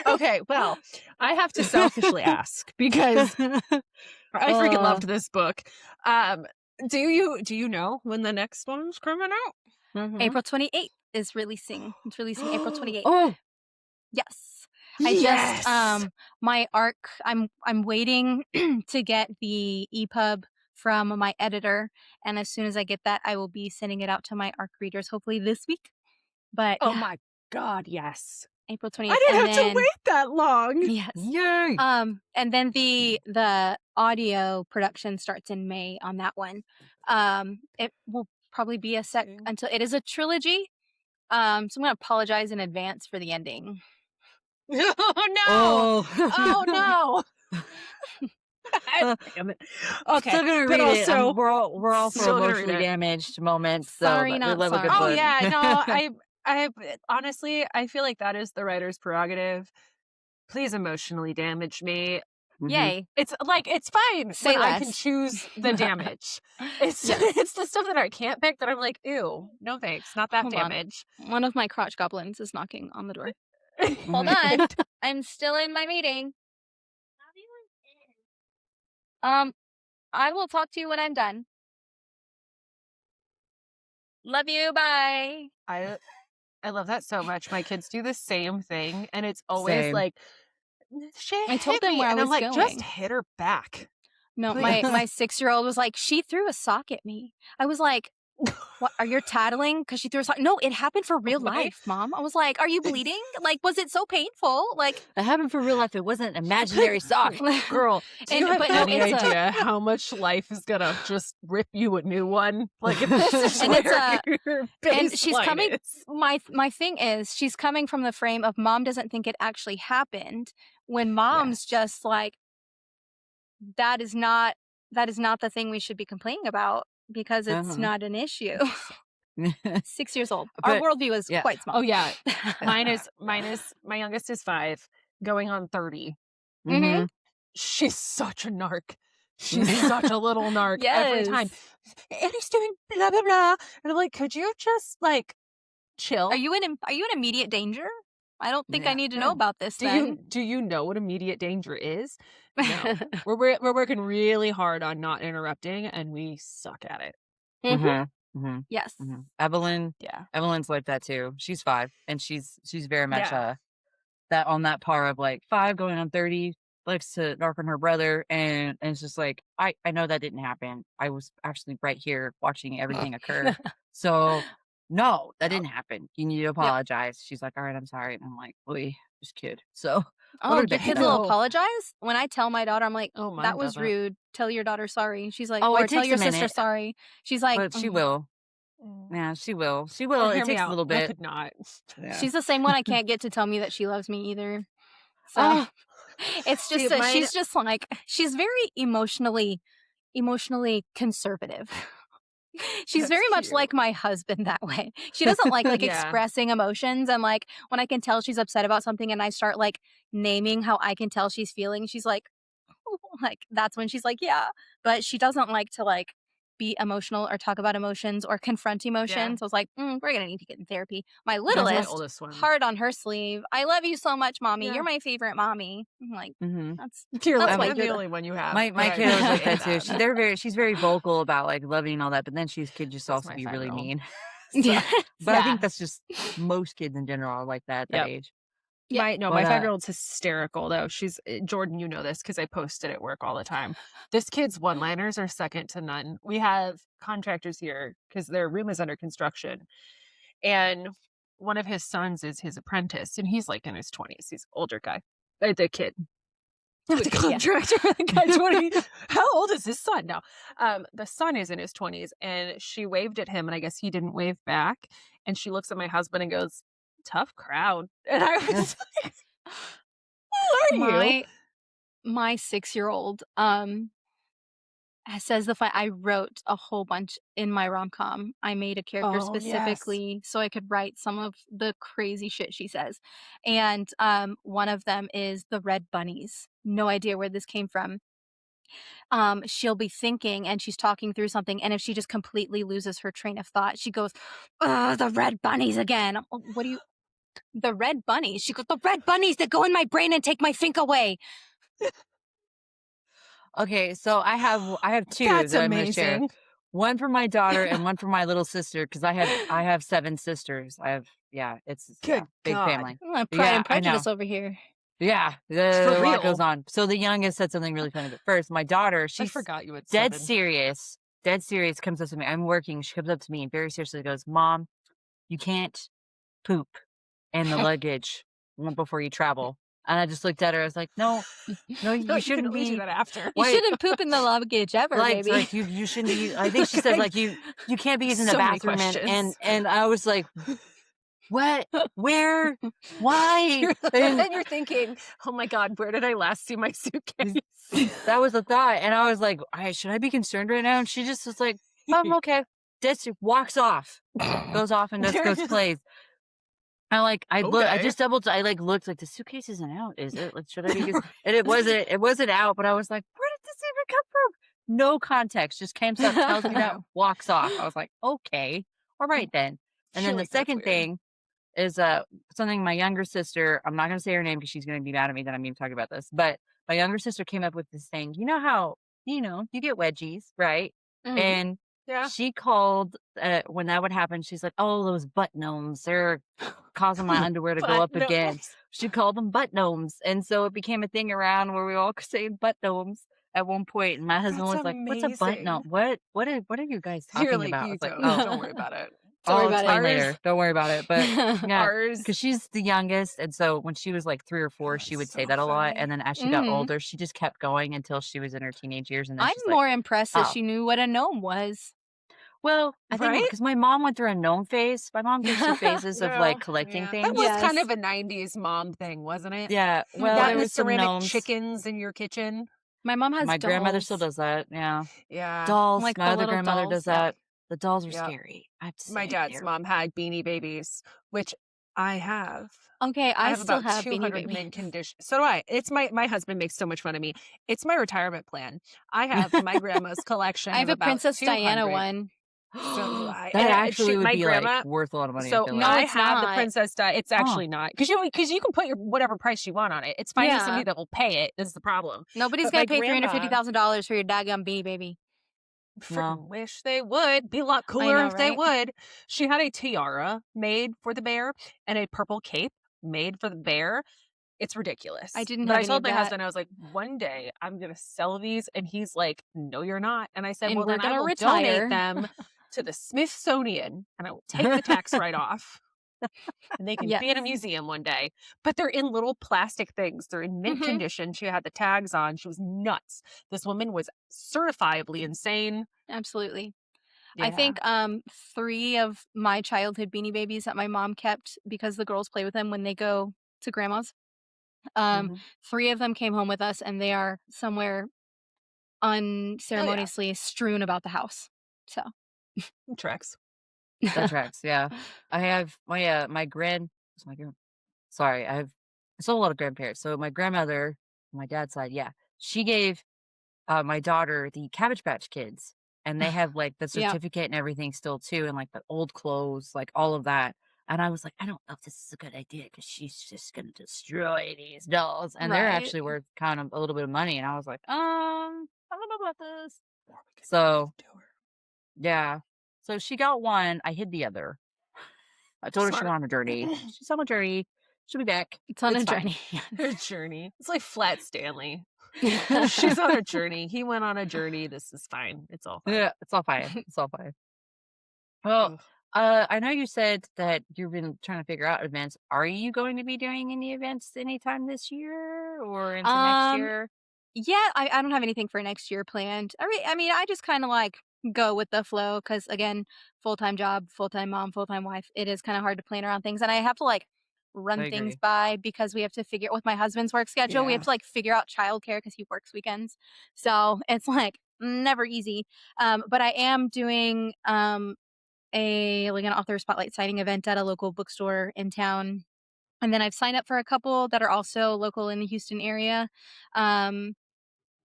A: Okay, well, I have to selfishly ask because I freaking loved this book. Do you know when the next one's coming out?
C: Mhm.
B: April 28th is releasing. It's releasing April 28th.
C: Oh,
B: Yes. I just
A: Yes.
B: my ARC I'm waiting to get the EPUB from my editor, and as soon as I get that, I will be sending it out to my ARC readers hopefully this week. But
A: Oh
B: yeah,
A: my god, yes.
B: April
A: I
B: 28th,
A: didn't
B: and
A: have to
B: then
A: wait that long.
B: yes.
C: yay!
B: And then the audio production starts in May on that one. It will probably be a sec until it is a trilogy. So I'm gonna apologize in advance for the ending.
A: Oh no!
C: Oh,
A: Oh no!
C: Uh,
A: Damn it. Okay,
C: still gonna
A: but
C: read it.
A: also
C: We're all for
A: still gonna read
C: emotionally
A: it.
C: damaged moments, so
B: Sorry,
C: we
B: not
C: love a good
A: Oh
B: sorry.
C: book.
A: yeah, no, I honestly, I feel like that is the writer's prerogative. Please emotionally damage me.
C: Mhm.
B: Yay.
A: It's like it's fine
B: Say
A: when I can
B: less.
A: choose the damage. It's
B: Yes.
A: it's the stuff that I can't pick that I'm like, ew, no thanks, not that
B: Hold on.
A: damage.
B: One of my crotch goblins is knocking on the door. Hold
C: Mhm.
B: on. I'm still in my meeting. I will talk to you when I'm done. Love you. Bye.
A: I love that so much. My kids do the same thing, and it's always
C: Same.
A: like, she
B: I told
A: hit
B: them
A: me,
B: where I
A: and I'm
B: was
A: like, just
B: going.
A: hit her back,
B: No,
A: please.
B: my 6-year-old was like, she threw a sock at me. I was like, what? Are you tattling? Because she threw a sock. No, it happened for real
A: Right?
B: life, Mom. I was like, are you bleeding? Like, was it so painful? Like,
C: That happened for real life. It wasn't an imaginary sock.
A: Girl, do you have
B: but no,
A: any
B: it's
A: idea how much life is gonna just rip you a new one? Like this is
B: And it's
A: where your
B: and she's
A: baseline
B: coming.
A: is.
B: My thing is, she's coming from the frame of mom doesn't think it actually happened. When mom's
A: Yes.
B: just like, that is not the thing we should be complaining about because it's
C: Uh-huh.
B: not an issue. 6 years old. Our
C: But
B: worldview is
C: yeah.
B: quite small.
A: Oh yeah, mine is my youngest is 5, going on 30.
B: Mhm.
C: Mhm.
A: She's such a narc. She's such a little narc every time.
B: Yes.
A: And he's doing blah blah blah, and I'm like, could you just like chill?
B: Are you in immediate danger? I don't think I
C: Yeah.
B: need to know
A: No.
B: about this
A: Do
B: then.
A: you know what immediate danger is? No. We're working really hard on not interrupting, and we suck at it.
B: Mhm.
C: Mhm. Mhm.
B: Yes.
C: Mhm.
A: Yeah.
C: Evelyn's like that too. She's 5, and she's very much
A: Yeah.
C: that on that par of like 5 going on 30, likes to narc on her brother, and it's just like I know that didn't happen. I was actually right here watching everything occur. So no, that
A: Yep.
C: didn't happen. You need to
A: Yep.
C: apologize. She's like, all right, I'm sorry. And I'm like, boy, this kid. So let
B: Oh,
C: her
B: your
C: do
B: kids
C: that.
B: will
A: know.
B: apologize? When I tell my daughter, I'm like,
A: Oh, mine
B: "That was
A: doesn't.
B: rude. Tell your daughter sorry." She's like,
C: Oh,
B: or
C: it
B: tell
C: takes
B: your
C: a
B: sister
C: minute,
B: sorry. She's like,
C: but she will.
A: Mm.
C: Yeah, she will. She
A: Well,
C: will. It
A: hear me
C: takes a
A: out.
C: little
A: I
C: bit.
A: could not.
C: Yeah.
B: she's the same one I can't get to tell me that she loves me either. So
C: Oh,
B: it's
A: See,
B: just
A: mine.
B: she's just like she's very emotionally conservative. She's
A: That's
B: very much
A: cute.
B: like my husband that way. She doesn't like
A: Yeah.
B: expressing emotions, and like when I can tell she's upset about something and I start like naming how I can tell she's feeling, she's like like that's when she's like, yeah. But she doesn't like to like be emotional or talk about emotions or confront
A: Yeah.
B: emotions. I was like, we're gonna need to get in therapy. My
A: That's my
B: littlest,
A: oldest one.
B: hard on her sleeve. I love you so much, mommy.
A: Yeah.
B: You're my favorite mommy. I'm like,
C: mhm.
A: You're
B: that's
A: like,
B: why
A: I'm
B: you're
A: the
B: the
A: only one you have.
C: My
A: but I
C: kiddo's like
A: appreciate
C: that too.
A: that.
C: She's very vocal about like loving and all that, but then she could just
A: That's
C: also
A: my
C: be really
A: 5-year-old.
C: mean. So,
B: yeah.
C: but I
A: Yeah.
C: think that's just most kids in general are like that at that
A: Yep.
C: age.
B: Yeah.
A: My
C: But
A: 5-year-old's hysterical though. She's Jordan, you know this because I post it at work all the time. This kid's one-liners are second to none. We have contractors here because their room is under construction, and one of his sons is his apprentice, and he's like in his 20s. He's an older guy, the kid. Not the
B: Good kid, yeah.
A: contractor, the guy 20. How old is his son now? The son is in his 20s, and she waved at him, and I guess he didn't wave back. And she looks at my husband and goes, "Tough crowd." And I was like, "Who are you?"
B: My 6-year-old says I wrote a whole bunch in my rom-com. I made a character
A: Oh, yes.
B: specifically so I could write some of the crazy shit she says. And one of them is the red bunnies. No idea where this came from. She'll be thinking and she's talking through something, and if she just completely loses her train of thought, she goes, "Ugh, the red bunnies again." What do you the red bunnies? She goes, "The red bunnies that go in my brain and take my think away."
C: okay, so I have two
A: That's
C: that I'm going to share.
A: amazing.
C: one for my daughter and one for my little sister because I have 7 sisters.
A: Good
C: big
A: God.
C: family.
B: Pride
C: Yeah,
B: and
C: I know.
B: Prejudice over here.
C: Yeah,
A: For
C: a lot goes
A: real.
C: on. So the youngest said something really funny, but first, my daughter,
A: I
C: she's
A: forgot you had
C: dead
A: 7.
C: serious, dead serious, comes up to me. I'm working. She comes up to me and very seriously goes, "Mom, you can't poop in the luggage before you travel." And I just looked at her. I was like, "No, no,
A: No,
C: you
A: you can
C: shouldn't
A: only do
C: be.
A: that after.
B: You
C: Why?
B: shouldn't poop in the luggage ever, baby.
C: Like you shouldn't be. I think she said
A: I
C: like you can't be using the
A: so many
C: bathroom and
A: questions.
C: and I was like, what? Where? Why? And
A: And you're thinking, "Oh my god, where did I last see my suitcase?"
C: that was the thought. And I was like, should I be concerned right now? And she just was like, I'm okay. Just walks off, goes off and just goes plays. I
A: Okay.
C: just I like looked like the suitcase isn't out, is it? Like, should I be? And it wasn't out, but I was like, where did this even come from? No context, just comes up, tells me that, walks off. I was like, okay, all right then. And
A: You're
C: then the
A: like, "That's
C: second
A: weird."
C: thing is something my younger sister, I'm not gonna say her name because she's gonna be mad at me that I'm even talking about this, but my younger sister came up with this thing. You know how, you get wedgies, right?
B: Mhm.
C: And
A: Yeah.
C: she called when that would happen, she's like, "Oh, those butt gnomes, they're causing my underwear to go
A: But
C: up
A: no.
C: again." She called them butt gnomes. And so it became a thing around where we all saying butt gnomes at one point. And my husband
A: That's
C: was like, "What's a butt gnome?
A: amazing.
C: What are you guys
A: You're
C: talking
A: like,
C: about?" I
A: "You
C: was like,
A: don't
C: "Oh,
A: don't worry about it."
B: Don't worry
C: I'll
B: about it.
C: explain
A: Ours
C: later. Don't worry about it." But yeah,
A: ours
C: because she's the youngest. And so when she was like 3 or 4,
A: oh,
C: she would
A: it's
C: say
A: so
C: that a lot. And
A: funny.
C: then as she got
B: Mhm.
C: older, she just kept going until she was in her teenage years. And then
B: I'm
C: she's like,
B: more impressed that
C: "Oh,
B: she knew what a gnome was.
C: well, I think
A: Right?
C: because my mom went through a gnome phase. My mom goes through phases of
A: Yeah,
C: like collecting
A: yeah. That
C: things."
A: was kind
B: Yes.
A: of a 90s mom thing, wasn't it?
C: Yeah, well,
B: That
C: there
A: Having
C: was some
A: ceramic
C: gnomes.
A: chickens in your kitchen.
B: My mom has
C: My grandmother still
B: dolls,
C: does that, yeah.
A: Yeah.
C: Dolls,
B: like
C: my
B: the
C: other
B: little
C: grandmother does
B: dolls. Yep.
C: that. The dolls are
A: Yep.
C: scary, I have to
A: My
C: say.
A: dad's mom had Beanie Babies, which I have.
B: Okay,
A: I
B: I
A: have
B: still
A: about
B: have Beanie
A: 200
B: Babies.
A: mint condition. So do I. It's my husband makes so much fun of me. It's my retirement plan. I have my grandma's
B: I
A: collection
B: have
A: of
B: a
A: about
B: Princess Diana
A: 200.
B: one.
A: So do I.
C: That
A: And
C: actually would
A: my
C: be, like,
A: grandma.
C: worth a lot of money, I
A: So
C: feel
B: No,
C: like.
A: I
B: it's
A: have the
B: not.
A: princess die. It's
C: Oh,
A: actually not because you can put your whatever price you want on it. It's finding
B: Yeah.
A: somebody that will pay it is the problem.
B: Nobody's
A: But my
B: gonna pay
A: grandma
B: $350,000 for your daggum Beanie Baby.
C: no.
A: freaking wish they would. Be a lot
B: I
A: cooler
B: know,
A: if they
B: right?
A: would. She had a tiara made for the bear and a purple cape made for the bear. It's
B: I
A: ridiculous.
B: didn't
A: But
B: have
A: I
B: any
A: told
B: of
A: my
B: that,
A: husband, I was like, one day I'm going to sell these. And he's like, no, you're not. And I said,
B: and
A: well,
B: we're
A: then I
B: gonna
A: will donate
B: retire.
A: them to the Smithsonian and I will take the tax write off and they can be in a
B: Yes.
A: museum one day. But they're in little plastic things. They're in mint
B: Mhm.
A: condition. She had the tags on. She was nuts. This woman was certifiably insane.
B: Absolutely. I
A: Yeah.
B: think 3 of my childhood Beanie Babies that my mom kept because the girls play with them when they go to grandma's. Um,
A: Hmm.
B: 3 of them came home with us, and they are somewhere
A: Oh, yeah.
B: unceremoniously strewn about the house. So
A: Tracks.
C: That tracks, yeah. I have what's my grand sorry, I still have a lot of grandparents. So my grandmother, on my dad's side, yeah, she gave my daughter the Cabbage Patch Kids, and they have like the
B: yeah,
C: certificate and everything still too, and like the old clothes, like all of that. And I was like, I don't know if this is a good idea because she's just gonna destroy these dolls, and they're
B: right.
C: actually worth kind of a little bit of money. And I was like, I don't know about this.
A: Or we could give
C: So
A: them to her.
C: yeah, so she got one. I hid the other. I told her she
A: Smart.
C: went on a journey. She's on a journey. She'll be back.
B: It's on a
A: It's fine.
B: journey.
A: Her journey. It's like Flat Stanley. She's on a journey. He went on a journey. This is fine. It's all fine.
C: Yeah, it's all fine. It's all fine. Well,
A: Ugh.
C: I know you said that you've been trying to figure out events. Are you going to be doing any events anytime this year or into next
B: um,
C: year?
B: yeah, I don't have anything for next year planned. I mean, I just kind of like go with the flow because again, full time job, full time mom, full time wife. It is kind of hard to plan around things, and I have to like
C: I
B: run things
C: agree.
B: by because we have to figure with my husband's work schedule. We have
A: Yeah.
B: to like figure out childcare because he works weekends, so it's like never easy. But I am doing an author spotlight signing event at a local bookstore in town. And then I've signed up for a couple that are also local in the Houston area. Um,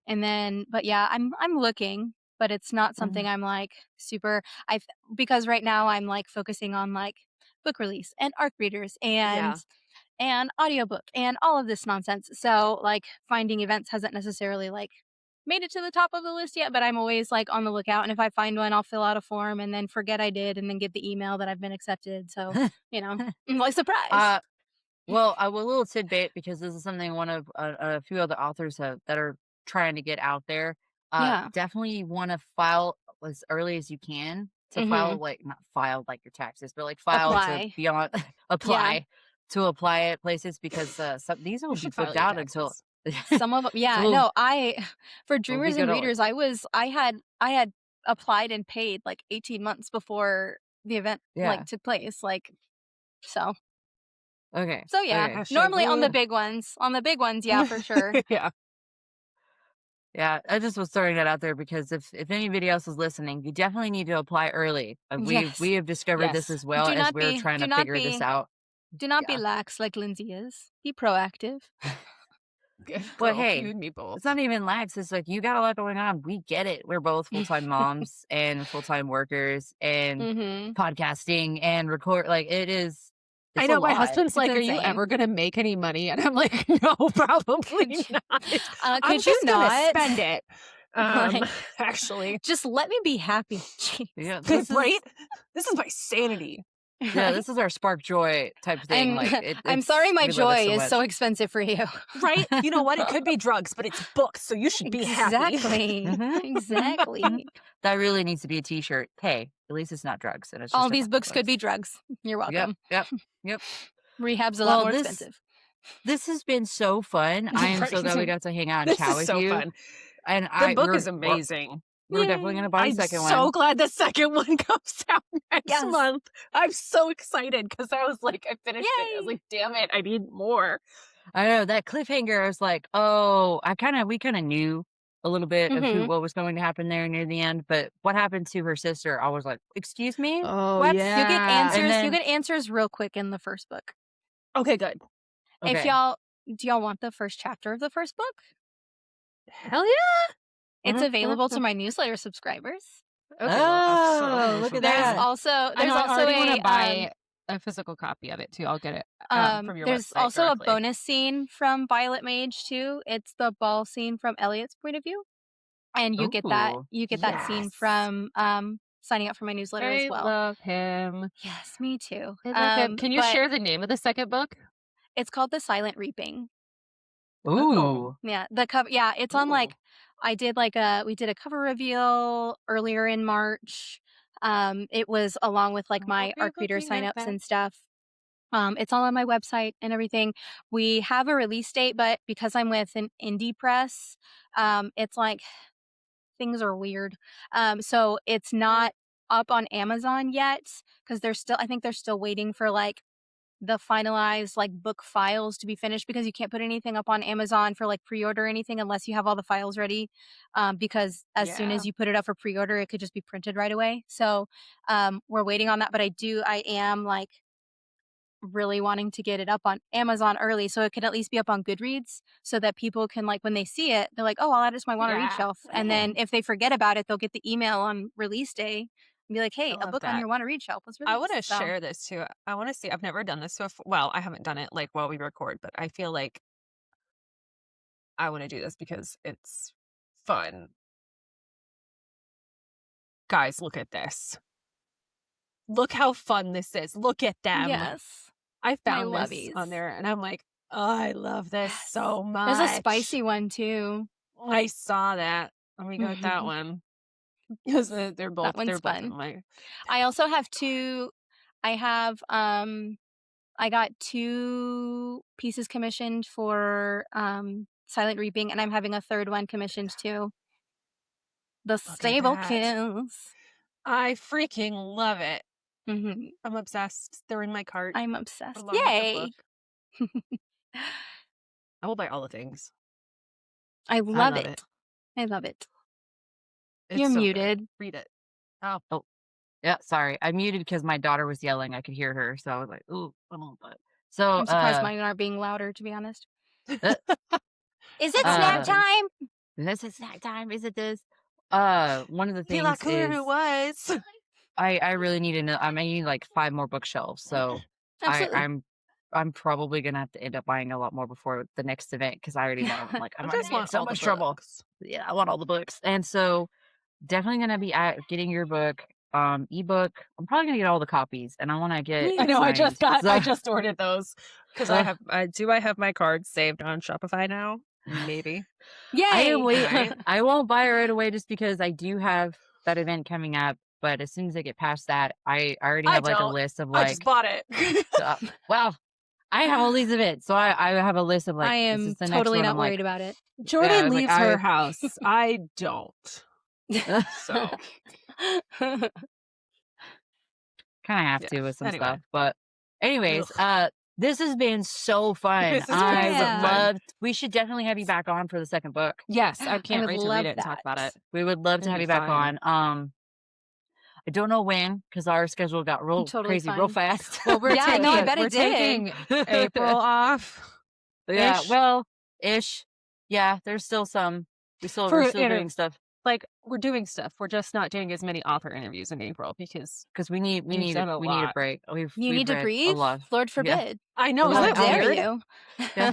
B: and then, but yeah, I'm looking, but it's not something
C: Mhm.
B: I'm like super. I because right now I'm like focusing on like book release and ARC readers
A: Yeah.
B: and audiobook and all of this nonsense. So like finding events hasn't necessarily like made it to the top of the list yet, but I'm always like on the lookout. And if I find one, I'll fill out a form and then forget I did and then get the email that I've been accepted. So, I'm like, surprise.
C: uh, well, a little tidbit because this is something one of a few other authors that are trying to get out there.
B: Yeah.
C: Definitely want to file as early as you can to
B: Hmm.
C: file, like not file like your taxes, but like file to
B: Apply.
C: be on
B: Yeah.
C: apply at places because these will
A: You
C: be
A: should file
C: booked
A: your
C: out until
A: taxes.
B: Some of them, yeah,
C: will
B: no, for
C: will be
B: Dreamers
C: good
B: and
C: on.
B: Readers, I had applied and paid like 18 months before the event like
C: Yeah.
B: took place, like so.
C: Okay.
B: So yeah,
C: Okay.
A: Hashtag
B: normally
A: woo.
B: on the big ones, yeah, for sure.
A: Yeah.
C: Yeah, I just was throwing that out there because if anybody else is listening, you definitely need to apply early.
B: Yes.
C: We have discovered this
A: Yes.
C: as well as we're trying
B: Do
C: to
B: not
C: figure this
B: be
C: out.
B: do not be
A: Yeah.
B: lax like Lindsay is. Be proactive.
A: Good
C: But
A: girl.
C: hey,
A: You and me both.
C: it's not even lax. It's like you got a lot going on. We get it. We're both full time moms and full time workers and
B: Mhm.
C: podcasting and record. Like
A: I
C: it's a
A: know my
C: lot.
A: husband's
B: It's
A: like, "Are you
B: insane.
A: ever gonna make any money?" And I'm like, "No,
B: Could
A: probably
B: you
A: not. I'm
B: could you
A: just gonna
B: not?
A: spend it." Um,
B: Like,
A: actually,
B: just let me be happy. Jeez.
C: Yeah,
A: right? This is my sanity.
B: Right?
C: this is our spark joy type thing.
B: I'm
C: Like
B: I'm sorry
C: it's
B: my
C: we love it
B: joy
C: so
B: is so
C: much.
B: expensive for you.
A: Right? You know what? It could be drugs, but it's books, so you should be happy.
B: Exactly.
C: Mhm.
B: Exactly.
C: That really needs to be a T-shirt. Hey, at least it's not drugs, and it's
B: All
C: just a
B: these
C: couple
B: books could be
C: bucks.
B: drugs. You're
C: Yep,
B: welcome.
C: yep, yep.
B: Rehab's a lot
C: Well,
B: more
C: this
B: expensive.
C: this has been so fun. I am so glad we
A: Right?
C: got to hang out and
A: This
C: chat
A: is
C: with
A: so
C: you.
A: fun.
C: And
A: The book is amazing.
C: we're definitely
B: Yay.
C: gonna buy a
A: I'm
C: second
A: so
C: one.
A: glad the second one comes out next
B: Yes.
A: month. I'm so excited because I was like, I finished it. I was
B: Yay.
A: like, damn it, I need more.
C: I know that cliffhanger. I was like, oh, we kind of knew a little bit of
B: Mhm.
C: what was going to happen there near the end, but what happened to her sister? I was like, excuse me,
A: Oh,
C: what?
A: yeah.
C: And
B: You'll
C: then
B: get answers real quick in the first book.
A: Okay, good.
B: If
C: okay,
B: do y'all want the first chapter of the first book?
A: Hell yeah.
B: It's
C: Mhm,
B: available to my newsletter subscribers.
A: Okay, well, I'll
C: oh,
A: totally
C: look at
B: There's
C: that.
A: subscribe.
B: also
A: I know I already want to
B: a
A: buy a physical copy of it too. I'll get it from your
B: there's
A: website
B: also a
A: directly.
B: bonus scene from Violet Mage too. It's the ball scene from Elliot's point of view, and
C: Ooh,
B: you get that scene
A: Yes.
B: from signing up for my newsletter as
A: I
B: well.
A: love him.
B: Yes, me too.
A: I love him. Can you
B: But
A: share the name of the second book?
B: it's called The Silent Reaping.
A: Oh.
C: ooh,
B: Yeah, the cover. Yeah, it's on
A: Ooh.
B: like we did a cover reveal earlier in March. It was along with like
A: I'll
B: my
A: be
B: ARC reader
A: looking at
B: signups
A: that.
B: and stuff. It's all on my website and everything. We have a release date, but because I'm with an indie press, it's like things are weird. So it's not up on Amazon yet because I think they're still waiting for like the finalized like book files to be finished because you can't put anything up on Amazon for like pre-order or anything unless you have all the files ready. Because as soon
A: Yeah.
B: as you put it up for pre-order, it could just be printed right away. So we're waiting on that, but I am like really wanting to get it up on Amazon early so it can at least be up on Goodreads so that people can like when they see it, they're like, oh, I'll add it to my want to read
A: Yeah.
B: shelf. And then if they forget about it, they'll get the email on release day and be like,
A: I
B: hey, a
A: love
B: book on
A: that.
B: your want to read shelf was
A: I want to
B: released. So
A: share this too. I want to see. I've never done this before. Well, I haven't done it like while we record, but I feel like I want to do this because it's fun. Guys, look at this. Look how fun this is. Look at them.
B: yes,
A: I
B: my
A: found this
B: lovies.
A: on there and I'm like, oh, I love this
B: Yes.
A: so
B: There's a
A: much.
B: spicy one too.
A: I saw that. Let me go with that one. Because they're both
B: That one's
A: in
B: fun.
A: my
B: I also have two. I have I got two pieces commissioned for Silent Reaping, and I'm having a third one commissioned too. The
A: look at
B: Stable
A: that.
B: Kills.
A: I freaking love it.
B: Hmm.
A: I'm obsessed. They're in my cart
B: I'm obsessed.
A: along with the
B: Yay!
A: book. I will buy all the things.
B: I
A: I
B: love
A: love
B: it.
A: it.
B: I love it.
A: It's
B: You're
A: so good.
B: muted.
A: Read it. Oh,
C: oh, yeah. Sorry, I muted because my daughter was yelling. I could hear her, so I was like, ooh, I don't know. So,
B: I'm surprised mine aren't being louder, to be honest.
C: uh,
B: Is
A: I
B: it
A: know what
B: snack
C: uh,
A: happens.
B: time?
C: this is snack time. Is it this? One of the
A: He like
C: things
A: who
C: is
A: it was.
C: I really need to know. I need like 5 more bookshelves. So I
B: Absolutely.
C: I'm I'm probably gonna have to end up buying a lot more before the next event because I already know. I'm like, I'm
A: I
C: gonna
A: just
C: be in
A: want
C: so
A: all the
C: much trouble.
A: books.
C: Yeah, I want all the books. And so definitely gonna be getting your book, ebook. I'm probably gonna get all the copies and I wanna get
A: I
C: it
A: know.
C: signed.
A: I
C: So
A: just ordered those because
C: uh,
A: I have my cards saved on Shopify now. Maybe.
C: I am
B: Yay!
C: wait
A: Right.
C: I won't buy it right away just because I do have that event coming up. But as soon as I get past that, I already
A: I
C: have like a
A: don't.
C: list of
A: I just
C: like
A: bought it.
C: well, I have all these events. So I have a list of like
B: I
C: this is
B: am
C: the next
B: totally
C: one.
B: not
C: I'm like,
B: worried about it.
C: yeah, I
A: Jordan
C: was like,
A: leaves her house. I don't. So
C: kind of have
A: yeah.
C: to with some
A: Anyway,
C: stuff. But anyways,
A: ugh.
C: this has been so fun.
A: This has been
C: I
A: so
C: would
B: Yeah.
A: fun.
C: love we should definitely have you back on for the second book.
A: Yes, I
B: I
A: can't
B: would
A: wait to read
B: love
A: it and talk about
B: that.
A: it.
C: We would love to
A: It'll
C: have
A: be
C: you back
A: fun.
C: on. I don't know when because our schedule got real
B: Totally
C: crazy real
B: fine.
C: fast.
A: Well, we're
B: Yeah, no, I
A: taking
B: bet
A: we're
B: it did.
A: taking April off.
C: Yeah,
A: Ish.
C: well, ish. Yeah, there's still some. We're
A: For
C: still doing stuff
A: like we're doing stuff. We're just not doing as many author interviews in April because
C: because we need
A: you've done a
C: we need a
A: lot.
C: break.
B: You
C: We've
B: need to
C: read a
B: breathe?
C: lot.
B: Lord
C: Yeah.
B: forbid.
A: I know, isn't
B: How
C: Well,
A: that
B: dare
A: weird?
B: you?
C: Yeah.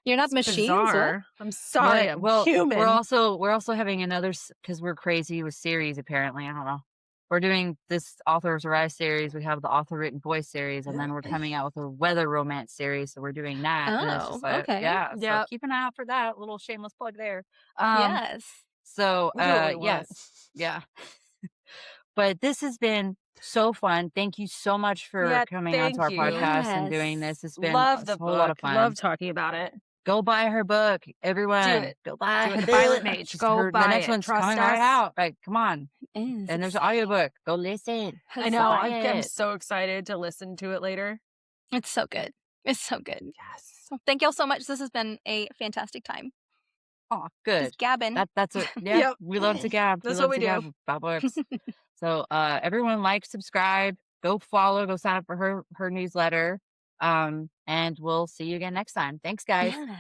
B: You're not
A: It's
B: machines. What?
A: bizarre. I'm sorry,
C: Yeah,
A: I'm
C: well,
A: human.
C: we're also having another because we're crazy with series. Apparently, I don't know. We're doing this author's rise series. We have the author written voice series, and then we're coming out with a weather romance series. So we're doing that, and it's
B: Oh,
C: just like,
B: okay.
C: yeah. So
A: Yep.
C: keep an eye out for that. Little shameless plug there.
B: Yes.
C: So
A: Literally what?
C: yes, yeah. But this has been so fun. Thank you so much for
A: Yeah,
C: coming onto
A: thank
C: our
A: you.
C: podcast and doing
B: Yes.
C: this. It's been
A: Love
C: a
A: the
C: whole lot of
A: book. Love
C: fun.
A: talking about it.
C: Go buy her book,
A: Do
C: everyone.
A: it.
C: Go buy
A: Do
C: her
A: it. The Violet
C: book.
A: Mage. Go
C: The
A: buy
C: next
A: it.
C: one's
A: Trust
C: coming right
A: us.
C: out. Like, come on.
B: It is
C: And there's an
B: exciting.
C: audiobook. Go listen.
A: I
B: It's
A: know.
C: Buy
A: I'm
C: it.
A: so excited to listen to it later.
B: It's so good. It's so good.
A: Yes.
B: Well, thank y'all so much. This has been a fantastic time.
C: Oh, good.
B: Just gabbing.
C: That's what. Yeah,
A: Yep.
C: we love to gab.
A: That's
C: we
A: what
C: love
A: we
C: to
A: do.
C: gab about books. So, everyone, like, subscribe, go follow, go sign up for her newsletter. And we'll see you again next time. Thanks, guys.
B: Yes.